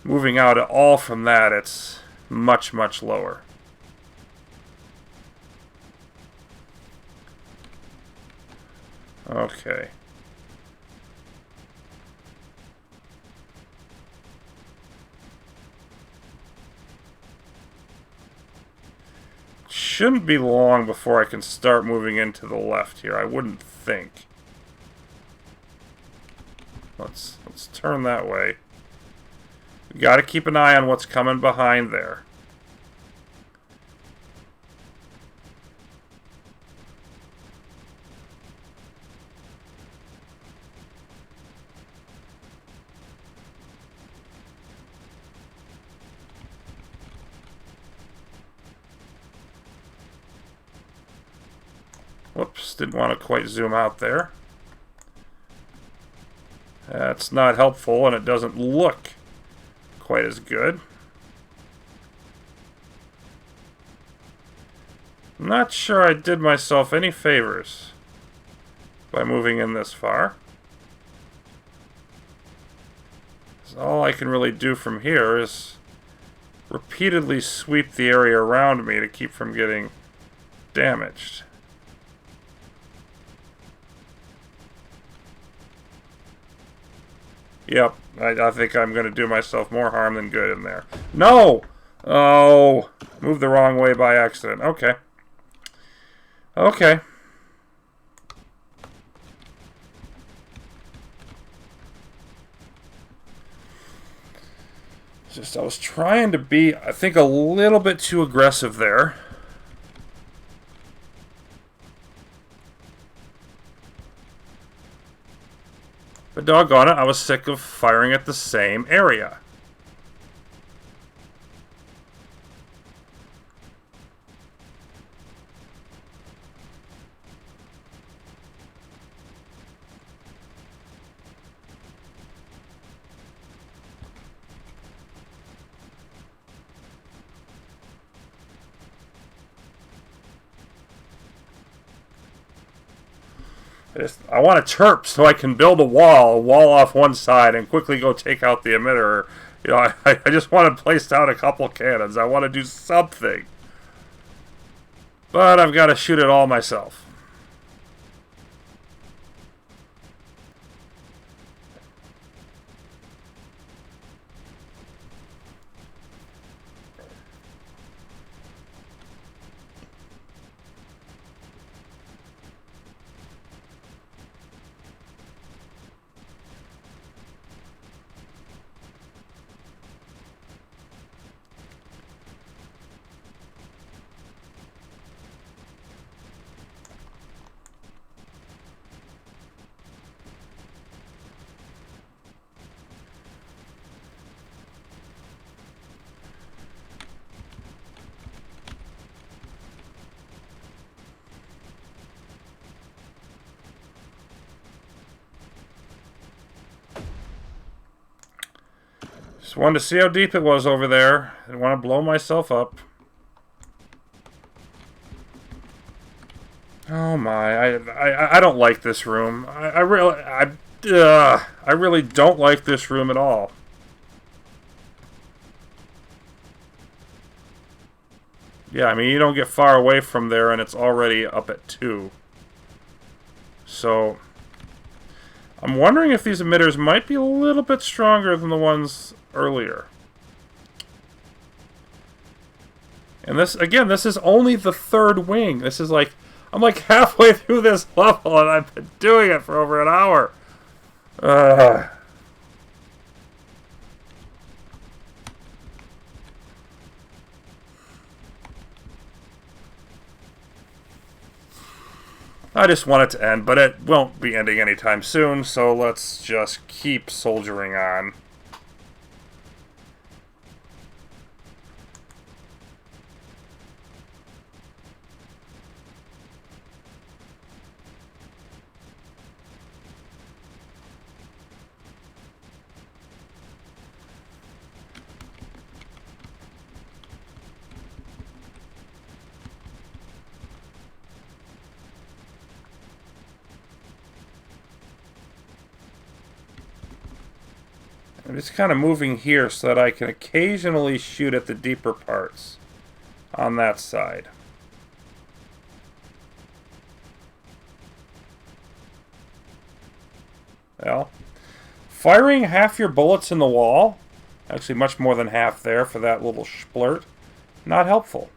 moving out at all from that, it's much, much lower. Okay. Shouldn't be long before I can start moving into the left here, I wouldn't think. Let's turn that way. We gotta keep an eye on what's coming behind there. Whoops, didn't want to quite zoom out there. That's not helpful, and it doesn't look quite as good. I'm not sure I did myself any favors by moving in this far. So all I can really do from here is repeatedly sweep the area around me to keep from getting damaged. Yep, I think I'm going to do myself more harm than good in there. No! Oh, moved the wrong way by accident. Okay. Okay. Just, I was trying to be, I think, a little bit too aggressive there. But doggone it, I was sick of firing at the same area. I want to chirp so I can build a wall off one side, and quickly go take out the emitter. You know, I just want to place down a couple cannons. I want to do something. But I've got to shoot it all myself. Just wanted to see how deep it was over there. I didn't want to blow myself up. Oh my! I don't like this room. I really don't like this room at all. Yeah, I mean, you don't get far away from there, and it's already up at 2. So I'm wondering if these emitters might be a little bit stronger than the ones earlier. And this, again, this is only the 3rd wing. This is like, I'm like halfway through this level, and I've been doing it for over an hour. I just want it to end, but it won't be ending anytime soon, so let's just keep soldiering on. I'm just kind of moving here so that I can occasionally shoot at the deeper parts on that side. Well, firing half your bullets in the wall, actually much more than half there for that little splurt, not helpful.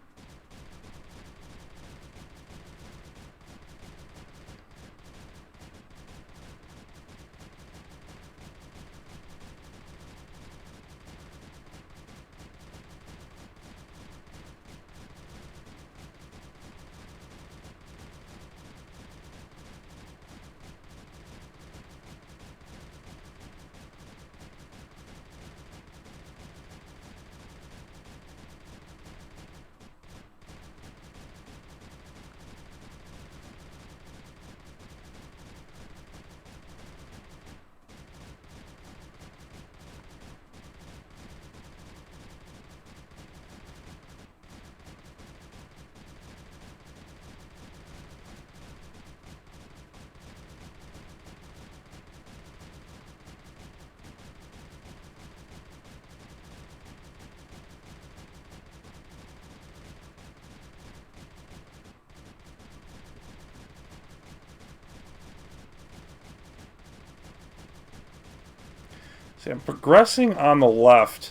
See, I'm progressing on the left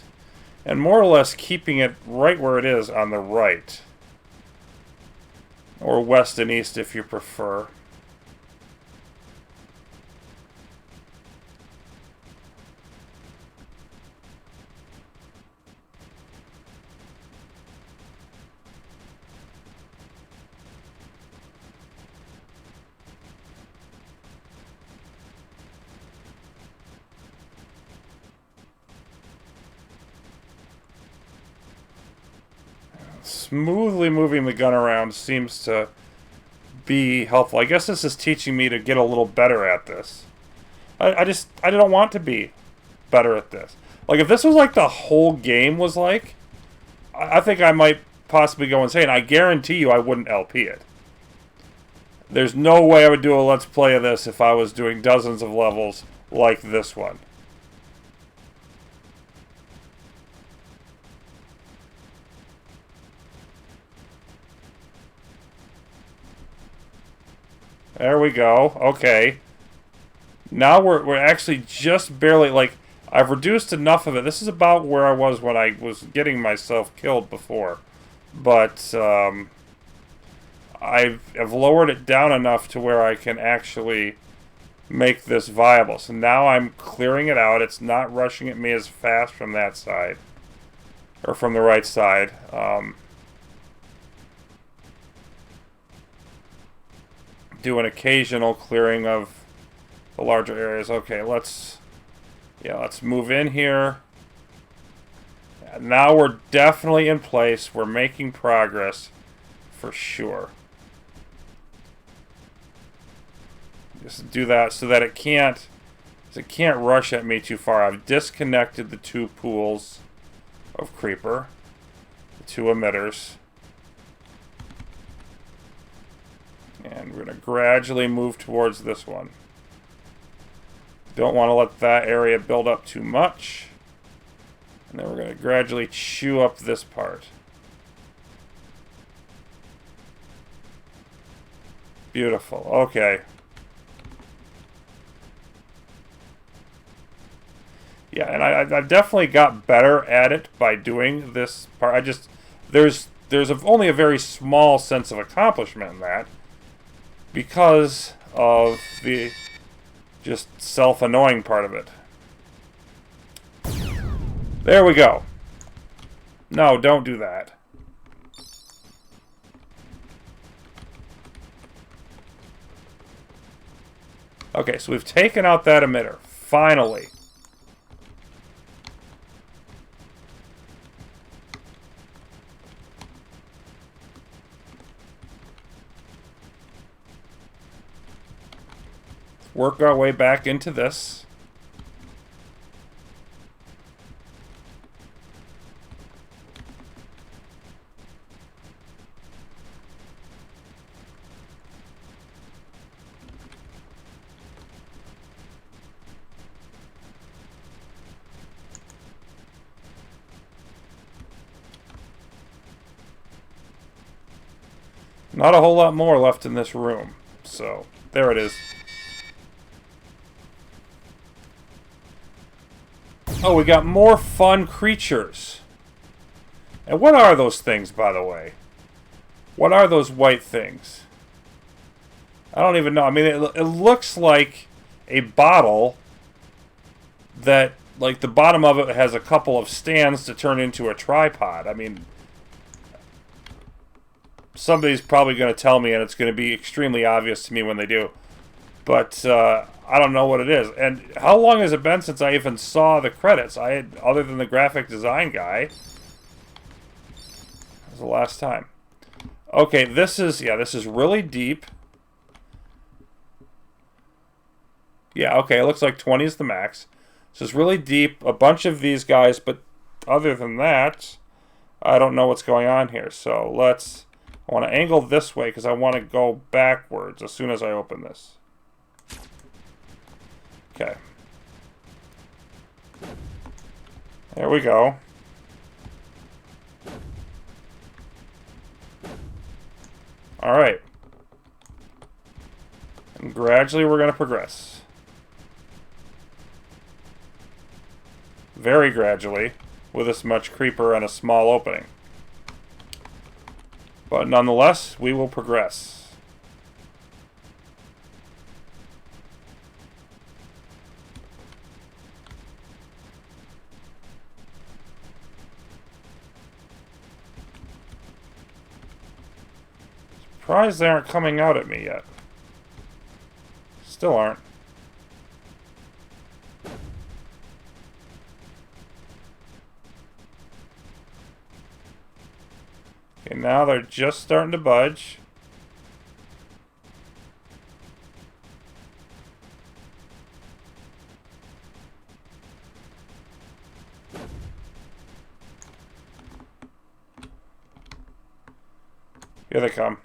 and more or less keeping it right where it is on the right. Or west and east if you prefer. Smoothly moving the gun around seems to be helpful. I guess this is teaching me to get a little better at this. I don't want to be better at this. Like, if this was like the whole game was like, I think I might possibly go insane. I guarantee you I wouldn't LP it. There's no way I would do a Let's Play of this if I was doing dozens of levels like this one. There we go. Okay. Now we're actually just barely, like, I've reduced enough of it. This is about where I was when I was getting myself killed before. But I've lowered it down enough to where I can actually make this viable. So now I'm clearing it out. It's not rushing at me as fast from that side. Or from the right side. Do an occasional clearing of the larger areas. Okay, let's move in here. Now we're definitely in place. We're making progress for sure. Just do that so that it can't rush at me too far. I've disconnected the two pools of creeper, the two emitters. And we're going to gradually move towards this one. Don't want to let that area build up too much. And then we're going to gradually chew up this part. Beautiful. Okay. Yeah, and I definitely got better at it by doing this part. There's only a very small sense of accomplishment in that, because of the just self-annoying part of it. There we go. No, don't do that. Okay, so we've taken out that emitter. Finally. Work our way back into this. Not a whole lot more left in this room, so there it is. Oh, we got more fun creatures. And what are those things, by the way? What are those white things? I don't even know. I mean, it looks like a bottle that, like, the bottom of it has a couple of stands to turn into a tripod. I mean, somebody's probably going to tell me, and it's going to be extremely obvious to me when they do. But I don't know what it is. And how long has it been since I even saw the credits? Other than the graphic design guy. That was the last time. Okay, this is really deep. Yeah, okay, it looks like 20 is the max. This is really deep, a bunch of these guys, but other than that, I don't know what's going on here. So I want to angle this way because I want to go backwards as soon as I open this. Okay. There we go. Alright. And gradually we're going to progress. Very gradually, with this much creeper and a small opening. But nonetheless, we will progress. Surprised they aren't coming out at me yet. Still aren't. Okay, now they're just starting to budge. Here they come.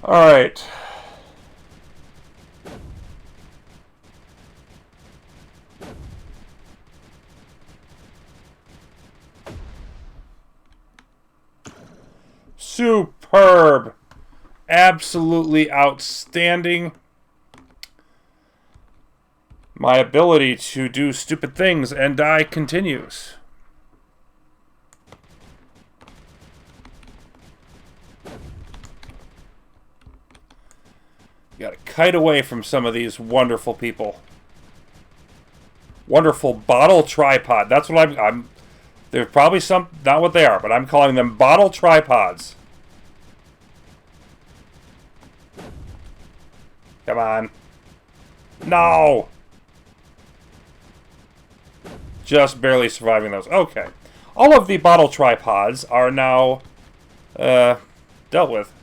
All right. Superb. Absolutely outstanding. My ability to do stupid things and die continues. You gotta kite away from some of these wonderful people. Wonderful bottle tripod. That's what I'm They're probably not what they are, but I'm calling them bottle tripods. Come on. No! Just barely surviving those. Okay. All of the bottle tripods are now dealt with.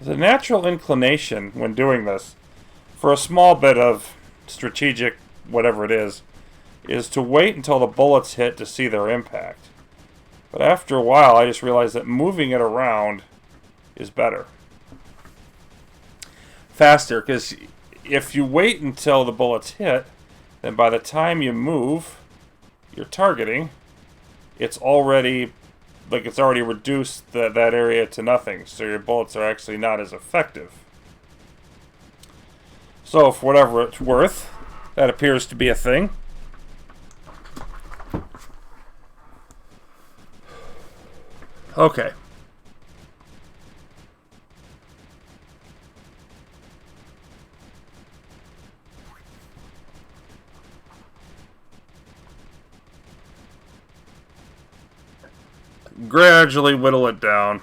There's a natural inclination when doing this, for a small bit of strategic whatever it is to wait until the bullets hit to see their impact. But after a while, I just realized that moving it around is better. Faster, because if you wait until the bullets hit, then by the time you move your targeting, it's already reduced that area to nothing, so your bullets are actually not as effective. So, for whatever it's worth, that appears to be a thing. Okay. Gradually whittle it down.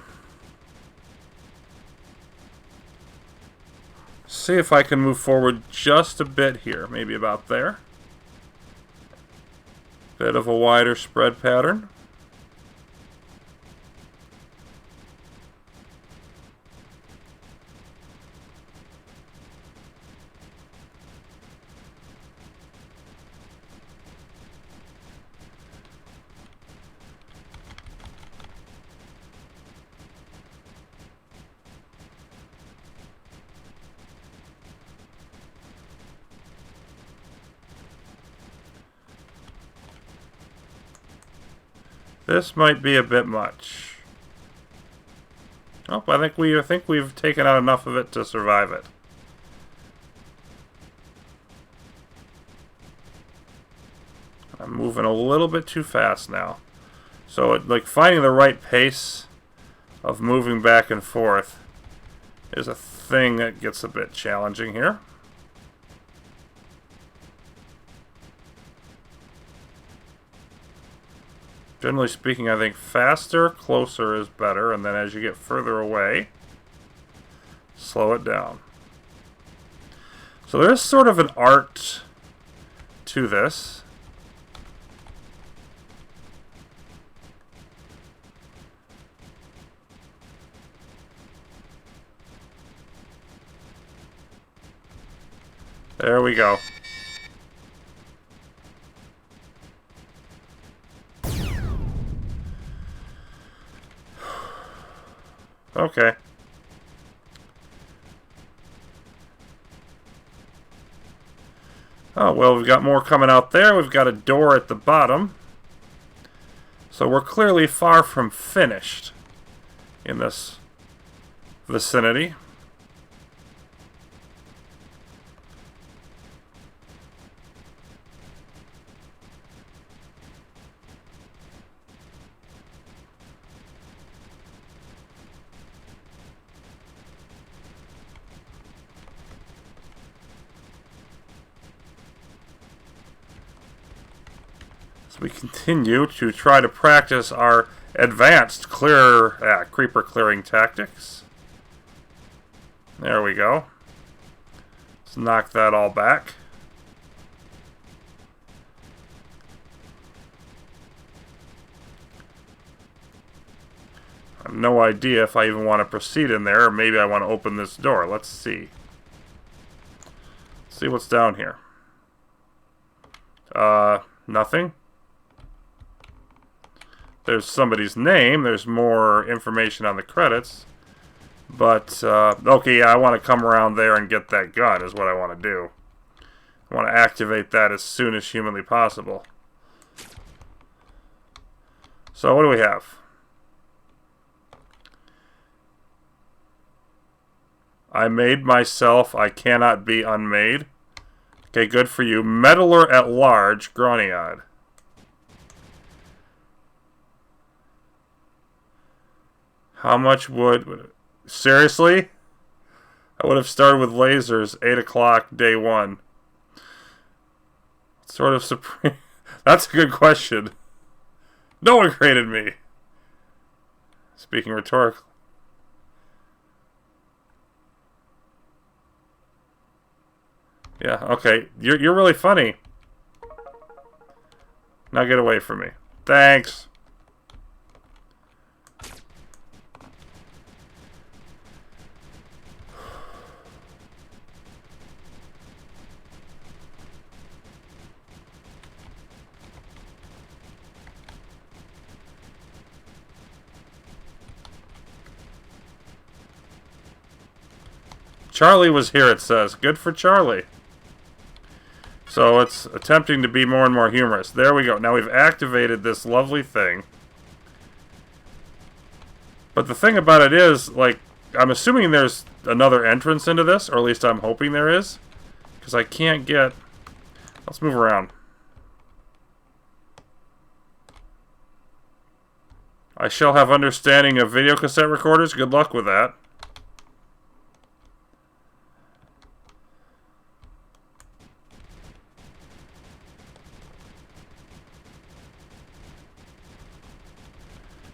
See if I can move forward just a bit here, maybe about there. Bit of a wider spread pattern. This might be a bit much. Oh, I think we've taken out enough of it to survive it. I'm moving a little bit too fast now. So, like, finding the right pace of moving back and forth is a thing that gets a bit challenging here. Generally speaking, I think faster, closer is better, and then as you get further away, slow it down. So there's sort of an art to this. There we go. Okay. Oh, well, we've got more coming out there. We've got a door at the bottom. So we're clearly far from finished in this vicinity. We continue to try to practice our advanced creeper clearing tactics. There we go. Let's knock that all back. I have no idea if I even want to proceed in there, or maybe I want to open this door. Let's see. Let's see what's down here. Nothing. There's somebody's name. There's more information on the credits. But, okay, yeah, I want to come around there and get that gun is what I want to do. I want to activate that as soon as humanly possible. So, what do we have? I made myself. I cannot be unmade. Okay, good for you. Meddler at large, Groniad. How much would... Seriously? I would have started with lasers, 8 o'clock, day 1. Sort of supreme... That's a good question. No one created me. Speaking rhetorically. Yeah, okay. You're really funny. Now get away from me. Thanks. Charlie was here, it says. Good for Charlie. So it's attempting to be more and more humorous. There we go. Now we've activated this lovely thing. But the thing about it is, like, I'm assuming there's another entrance into this, or at least I'm hoping there is. Because I can't get... Let's move around. I shall have understanding of video cassette recorders. Good luck with that.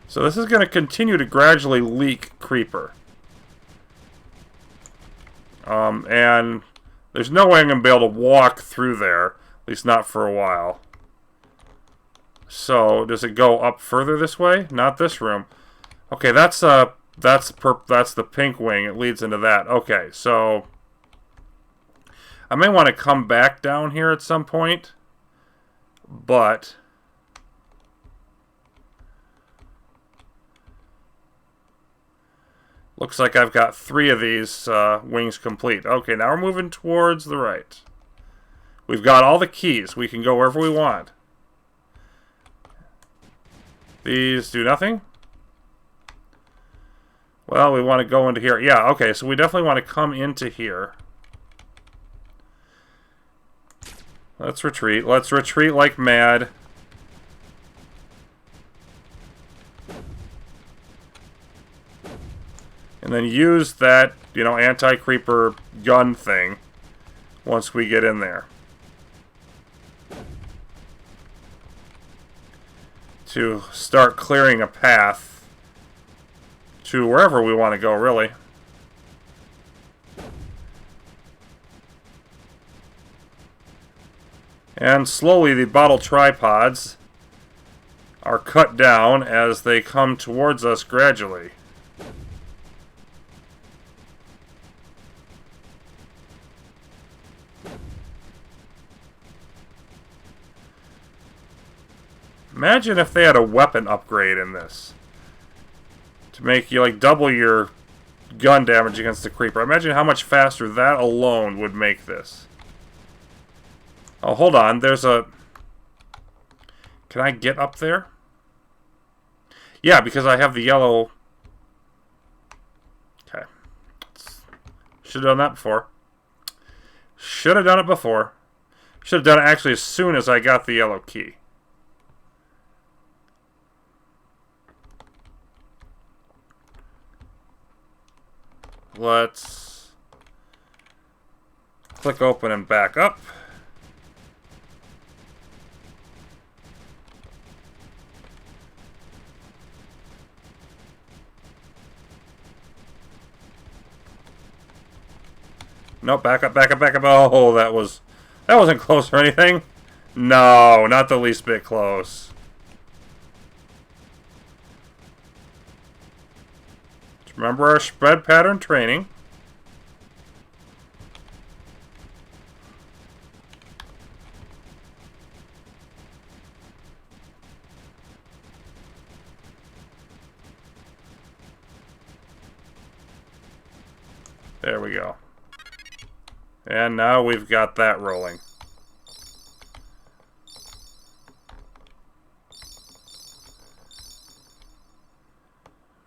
So this is going to continue to gradually leak creeper. And there's no way I'm going to be able to walk through there, at least not for a while. So does it go up further this way? Not this room. Okay, that's the pink wing. It leads into that. Okay, so I may want to come back down here at some point, but looks like I've got 3 of these wings complete. Okay, now we're moving towards the right. We've got all the keys. We can go wherever we want. These do nothing. Well, we want to go into here. Yeah, okay, so we definitely want to come into here. Let's retreat. Let's retreat like mad. And then use that, you know, anti-creeper gun thing once we get in there. To start clearing a path to wherever we want to go, really. And slowly the bottle tripods are cut down as they come towards us gradually. Imagine if they had a weapon upgrade in this. To make you, like, double your gun damage against the creeper. Imagine how much faster that alone would make this. Oh, hold on. There's a... Can I get up there? Yeah, because I have the yellow... Okay. Should have done that before. Should have done it before. Should have done it actually as soon as I got the yellow key. Let's click open and back up. Nope, back up, back up, back up. Oh, that wasn't close or anything. No, not the least bit close. Remember our spread pattern training. There we go. And now we've got that rolling.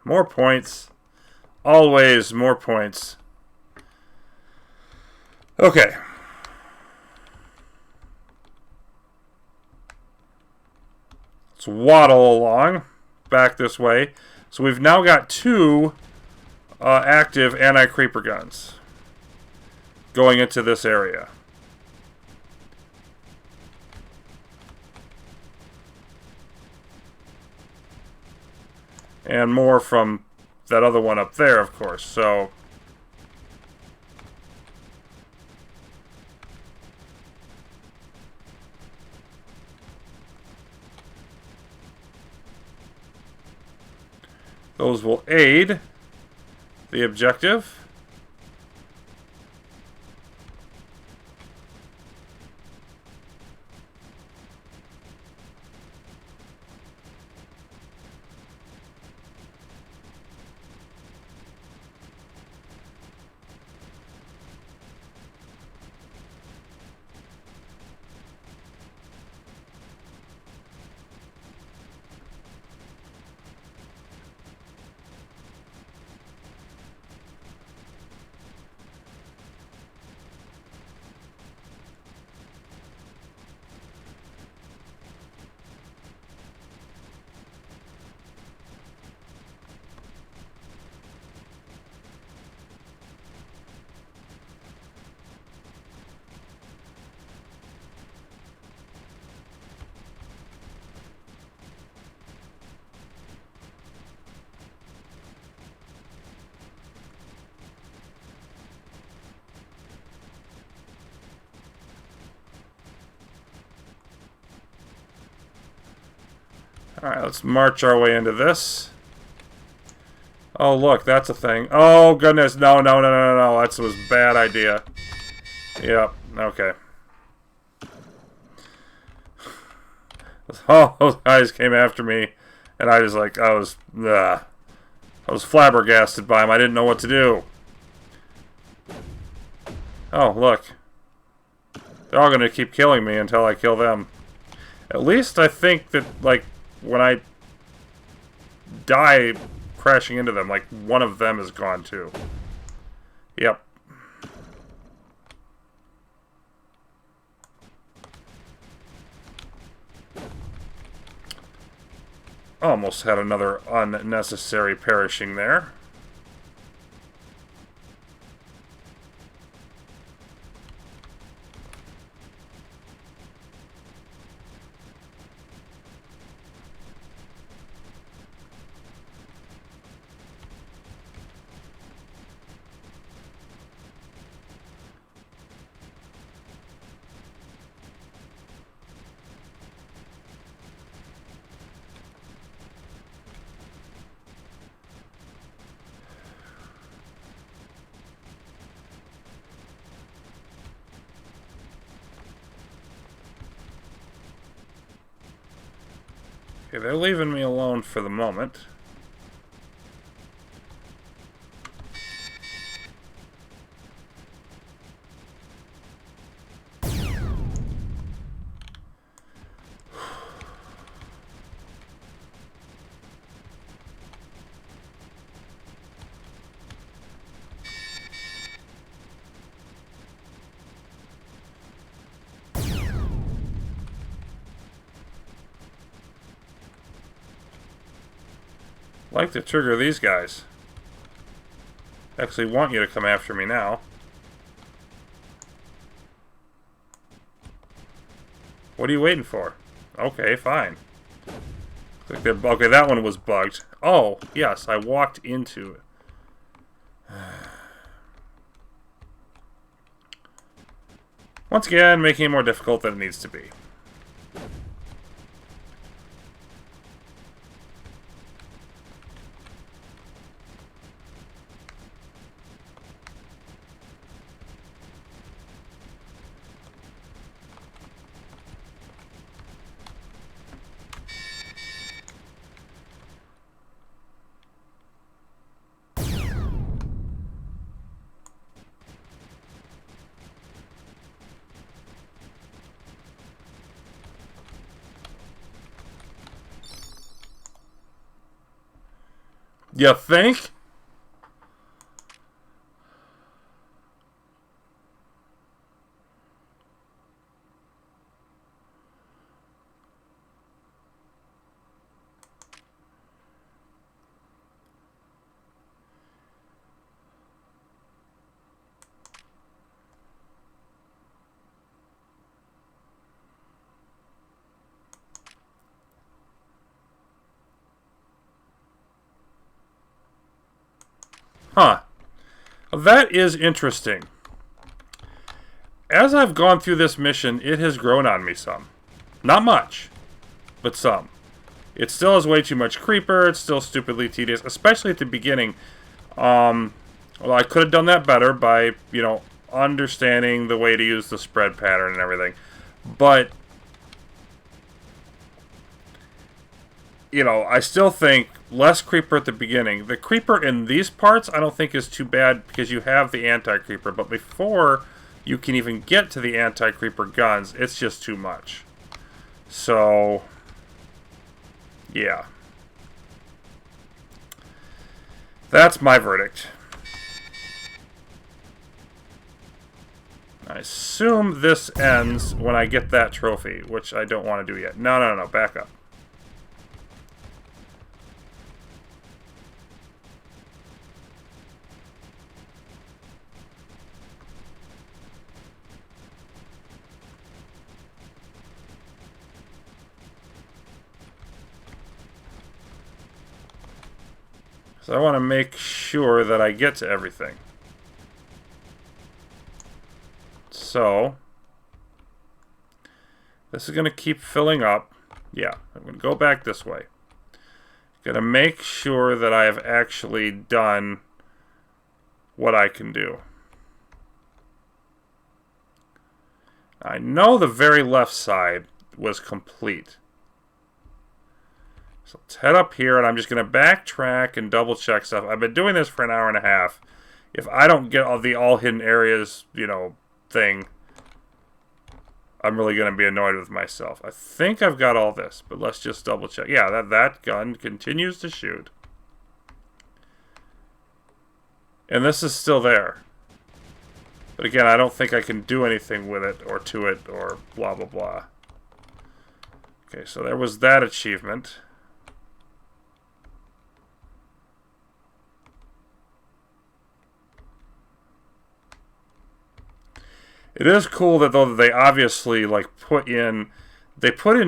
More points. Always more points. Okay. Let's waddle along. Back this way. So we've now got two active anti-creeper guns going into this area. And more from that other one up there, of course, so... Those will aid the objective. Alright, let's march our way into this. Oh, look, that's a thing. Oh, goodness, no, no, no, no, no, that was a bad idea. Yep, okay. Oh, those guys came after me, and I was like, I was flabbergasted by them. I didn't know what to do. Oh, look. They're all going to keep killing me until I kill them. At least I think that, like, when I die crashing into them. Like, one of them is gone, too. Yep. Almost had another unnecessary perishing there. Okay, they're leaving me alone for the moment. Like to trigger these guys. Actually want you to come after me now. What are you waiting for? Okay, fine. Okay, that one was bugged. Oh, yes, I walked into it. Once again, making it more difficult than it needs to be. You think? Huh. That is interesting. As I've gone through this mission, it has grown on me some. Not much, but some. It still has way too much creeper. It's still stupidly tedious, especially at the beginning. Well, I could have done that better by, you know, understanding the way to use the spread pattern and everything. But, you know, I still think less creeper at the beginning. The creeper in these parts I don't think is too bad because you have the anti-creeper. But before you can even get to the anti-creeper guns, it's just too much. So, yeah. That's my verdict. I assume this ends when I get that trophy, which I don't want to do yet. No, back up. So I want to make sure that I get to everything. So, this is going to keep filling up. Yeah, I'm going to go back this way. Going to make sure that I have actually done what I can do. I know the very left side was complete. So let's head up here, and I'm just going to backtrack and double check stuff. I've been doing this for an hour and a half. If I don't get all the all hidden areas, you know, thing, I'm really going to be annoyed with myself. I think I've got all this, but let's just double check. Yeah, that gun continues to shoot. And this is still there. But again, I don't think I can do anything with it or to it or blah, blah, blah. Okay, so there was that achievement. It is cool that though they obviously like put in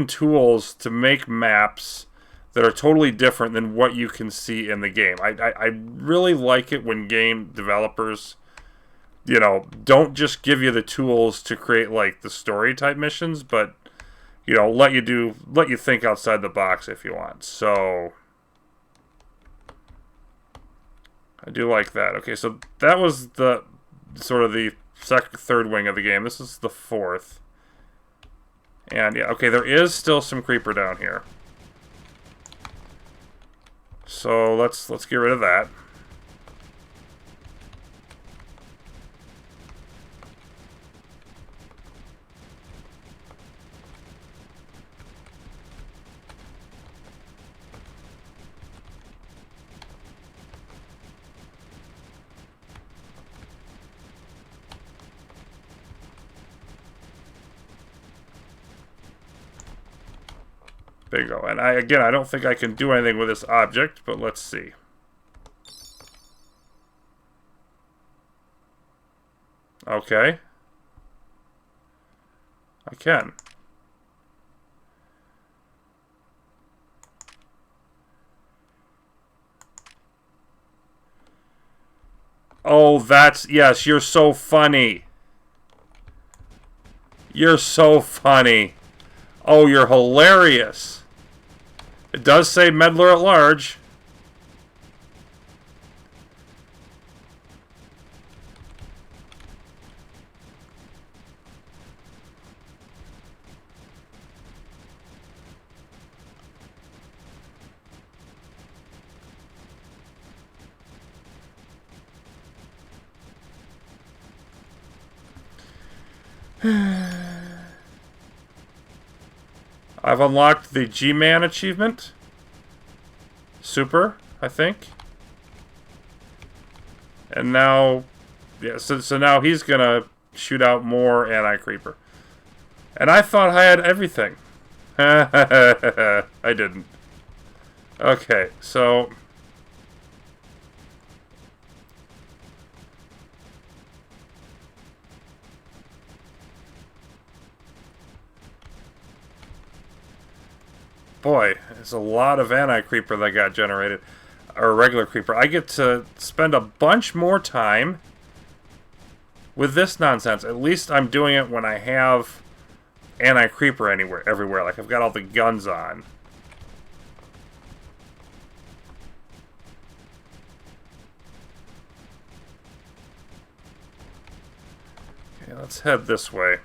tools to make maps that are totally different than what you can see in the game. I really like it when game developers, you know, don't just give you the tools to create like the story type missions, but you know, let you think outside the box if you want. So I do like that. Okay, so that was the sort of the third wing of the game. This is the fourth. And yeah, okay, there is still some creeper down here. So let's get rid of that. There you go. And again, I don't think I can do anything with this object, but let's see. Okay. I can. Oh, yes, you're so funny. You're so funny. Oh, you're hilarious. It does say meddler at large. I've unlocked the G-Man achievement. Super, I think. And now, yeah, so now he's gonna shoot out more anti-creeper. And I thought I had everything. I didn't. Okay, so boy, there's a lot of anti-creeper that got generated. Or regular creeper. I get to spend a bunch more time with this nonsense. At least I'm doing it when I have anti-creeper everywhere. Like, I've got all the guns on. Okay, let's head this way.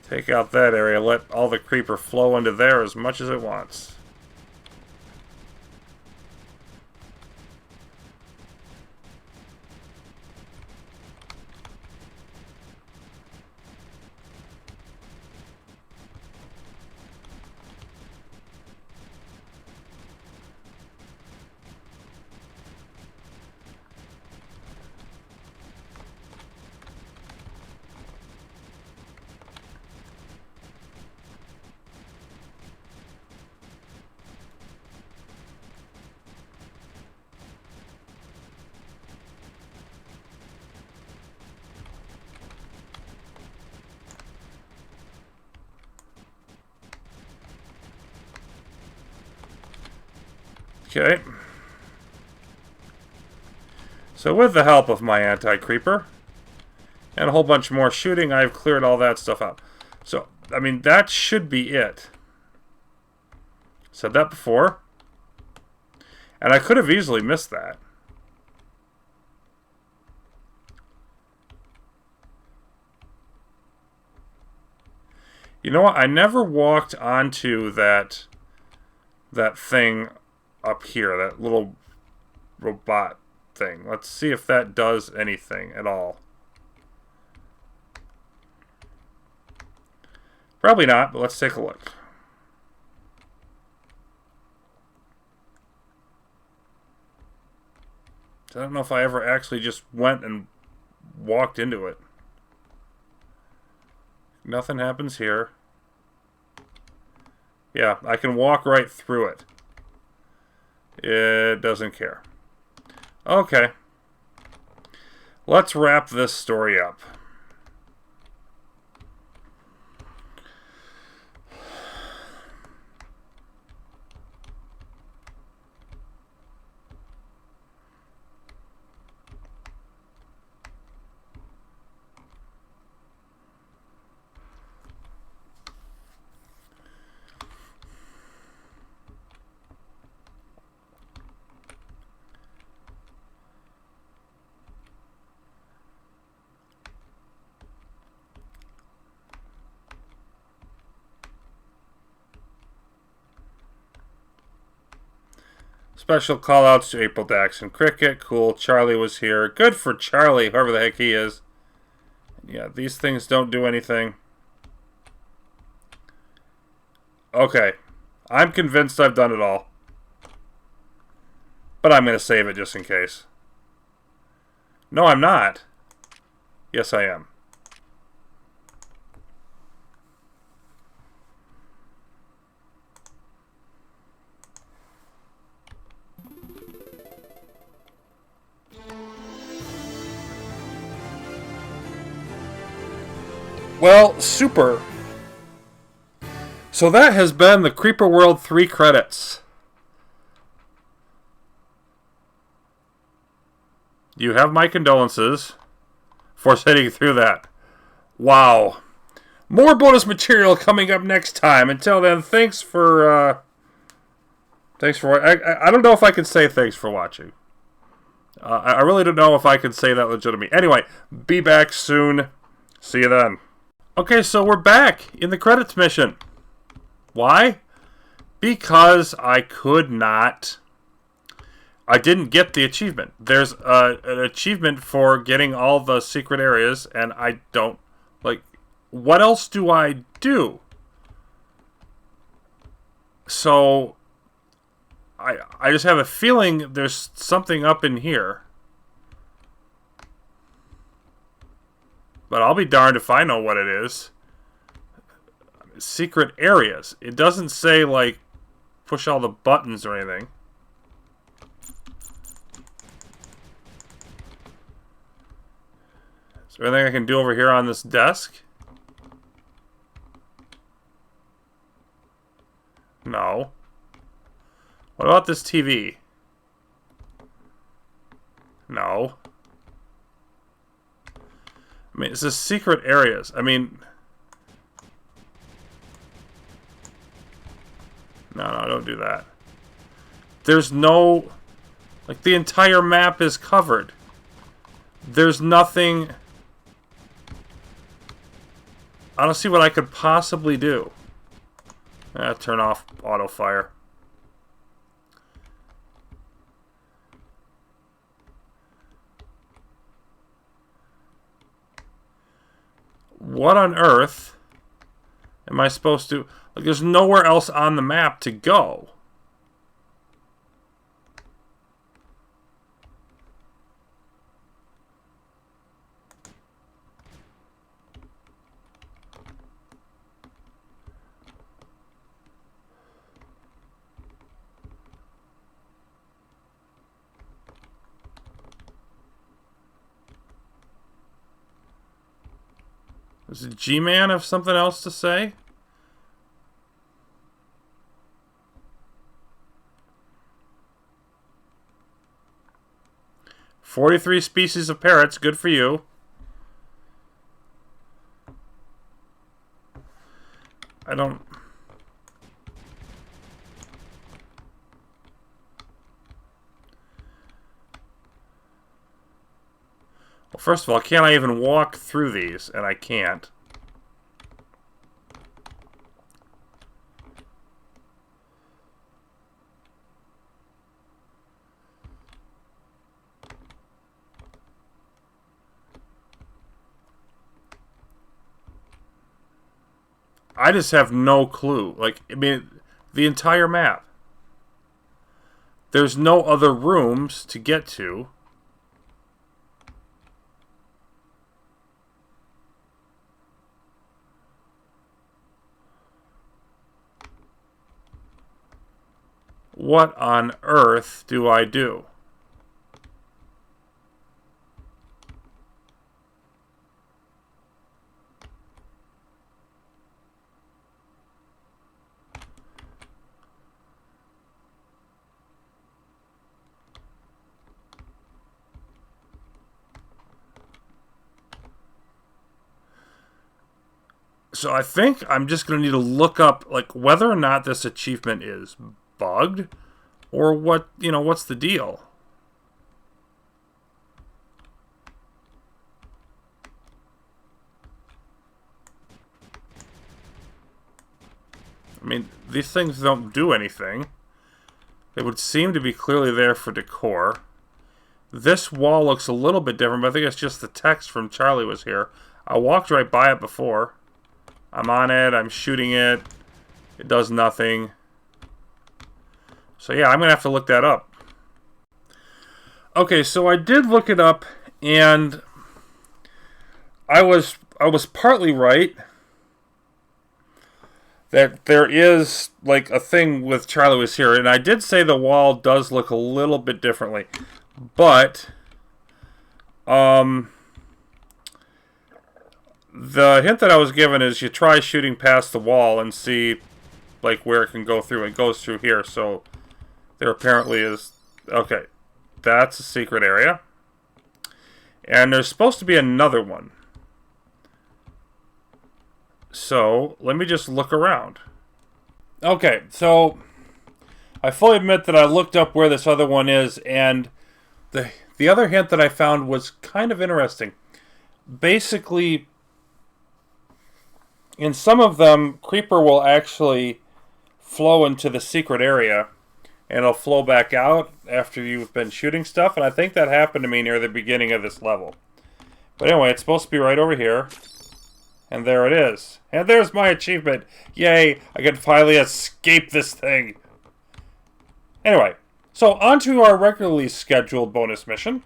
Take out that area, let all the creeper flow into there as much as it wants. Okay. So with the help of my anti-creeper and a whole bunch more shooting, I've cleared all that stuff out. So, I mean, that should be it. Said that before. And I could have easily missed that. You know what? I never walked onto that thing up here, that little robot thing. Let's see if that does anything at all. Probably not, but let's take a look. I don't know if I ever actually just went and walked into it. Nothing happens here. Yeah, I can walk right through it. It doesn't care. Okay. Let's wrap this story up. Special call-outs to April Dax and Cricket. Cool. Charlie was here. Good for Charlie, whoever the heck he is. Yeah, these things don't do anything. Okay. I'm convinced I've done it all. But I'm going to save it just in case. No, I'm not. Yes, I am. Well, super. So that has been the Creeper World 3 credits. You have my condolences for sitting through that. Wow. More bonus material coming up next time. Until then, thanks for... I don't know if I can say thanks for watching. I really don't know if I can say that legitimately. Anyway, be back soon. See you then. Okay, so we're back in the credits mission. Why? Because I could not... I didn't get the achievement. There's an achievement for getting all the secret areas, and I don't... Like, what else do I do? So... I just have a feeling there's something up in here. But I'll be darned if I know what it is. Secret areas. It doesn't say, like, push all the buttons or anything. Is there anything I can do over here on this desk? No. What about this TV? No. I mean, it says secret areas. I mean... No, don't do that. There's no... Like, the entire map is covered. There's nothing... I don't see what I could possibly do. Turn off auto fire. What on earth am I supposed to... Like, there's nowhere else on the map to go. Does G-Man have something else to say? 43 species of parrots. Good for you. I don't... Well, first of all, can't I even walk through these? And I can't. I just have no clue. Like, I mean, the entire map. There's no other rooms to get to. What on earth do I do? So I think I'm just going to need to look up like whether or not this achievement is bugged or what, what's the deal? I mean, these things don't do anything. They would seem to be clearly there for decor. This wall looks a little bit different, but I think it's just the text from Charlie was here. I walked right by it before. I'm on it, I'm shooting it. It does nothing. So yeah, I'm going to have to look that up. Okay, so I did look it up, and I was partly right that there is like a thing with Charlie was here, and I did say the wall does look a little bit differently, but the hint that I was given is you try shooting past the wall and see like where it can go through. It goes through here, so there apparently is... Okay, that's a secret area. And there's supposed to be another one. So, let me just look around. Okay, so I fully admit that I looked up where this other one is, and the other hint that I found was kind of interesting. Basically, in some of them, Creeper will actually flow into the secret area, and it'll flow back out after you've been shooting stuff, and I think that happened to me near the beginning of this level. But anyway, it's supposed to be right over here, and there it is. And there's my achievement. Yay, I can finally escape this thing. Anyway, so on to our regularly scheduled bonus mission.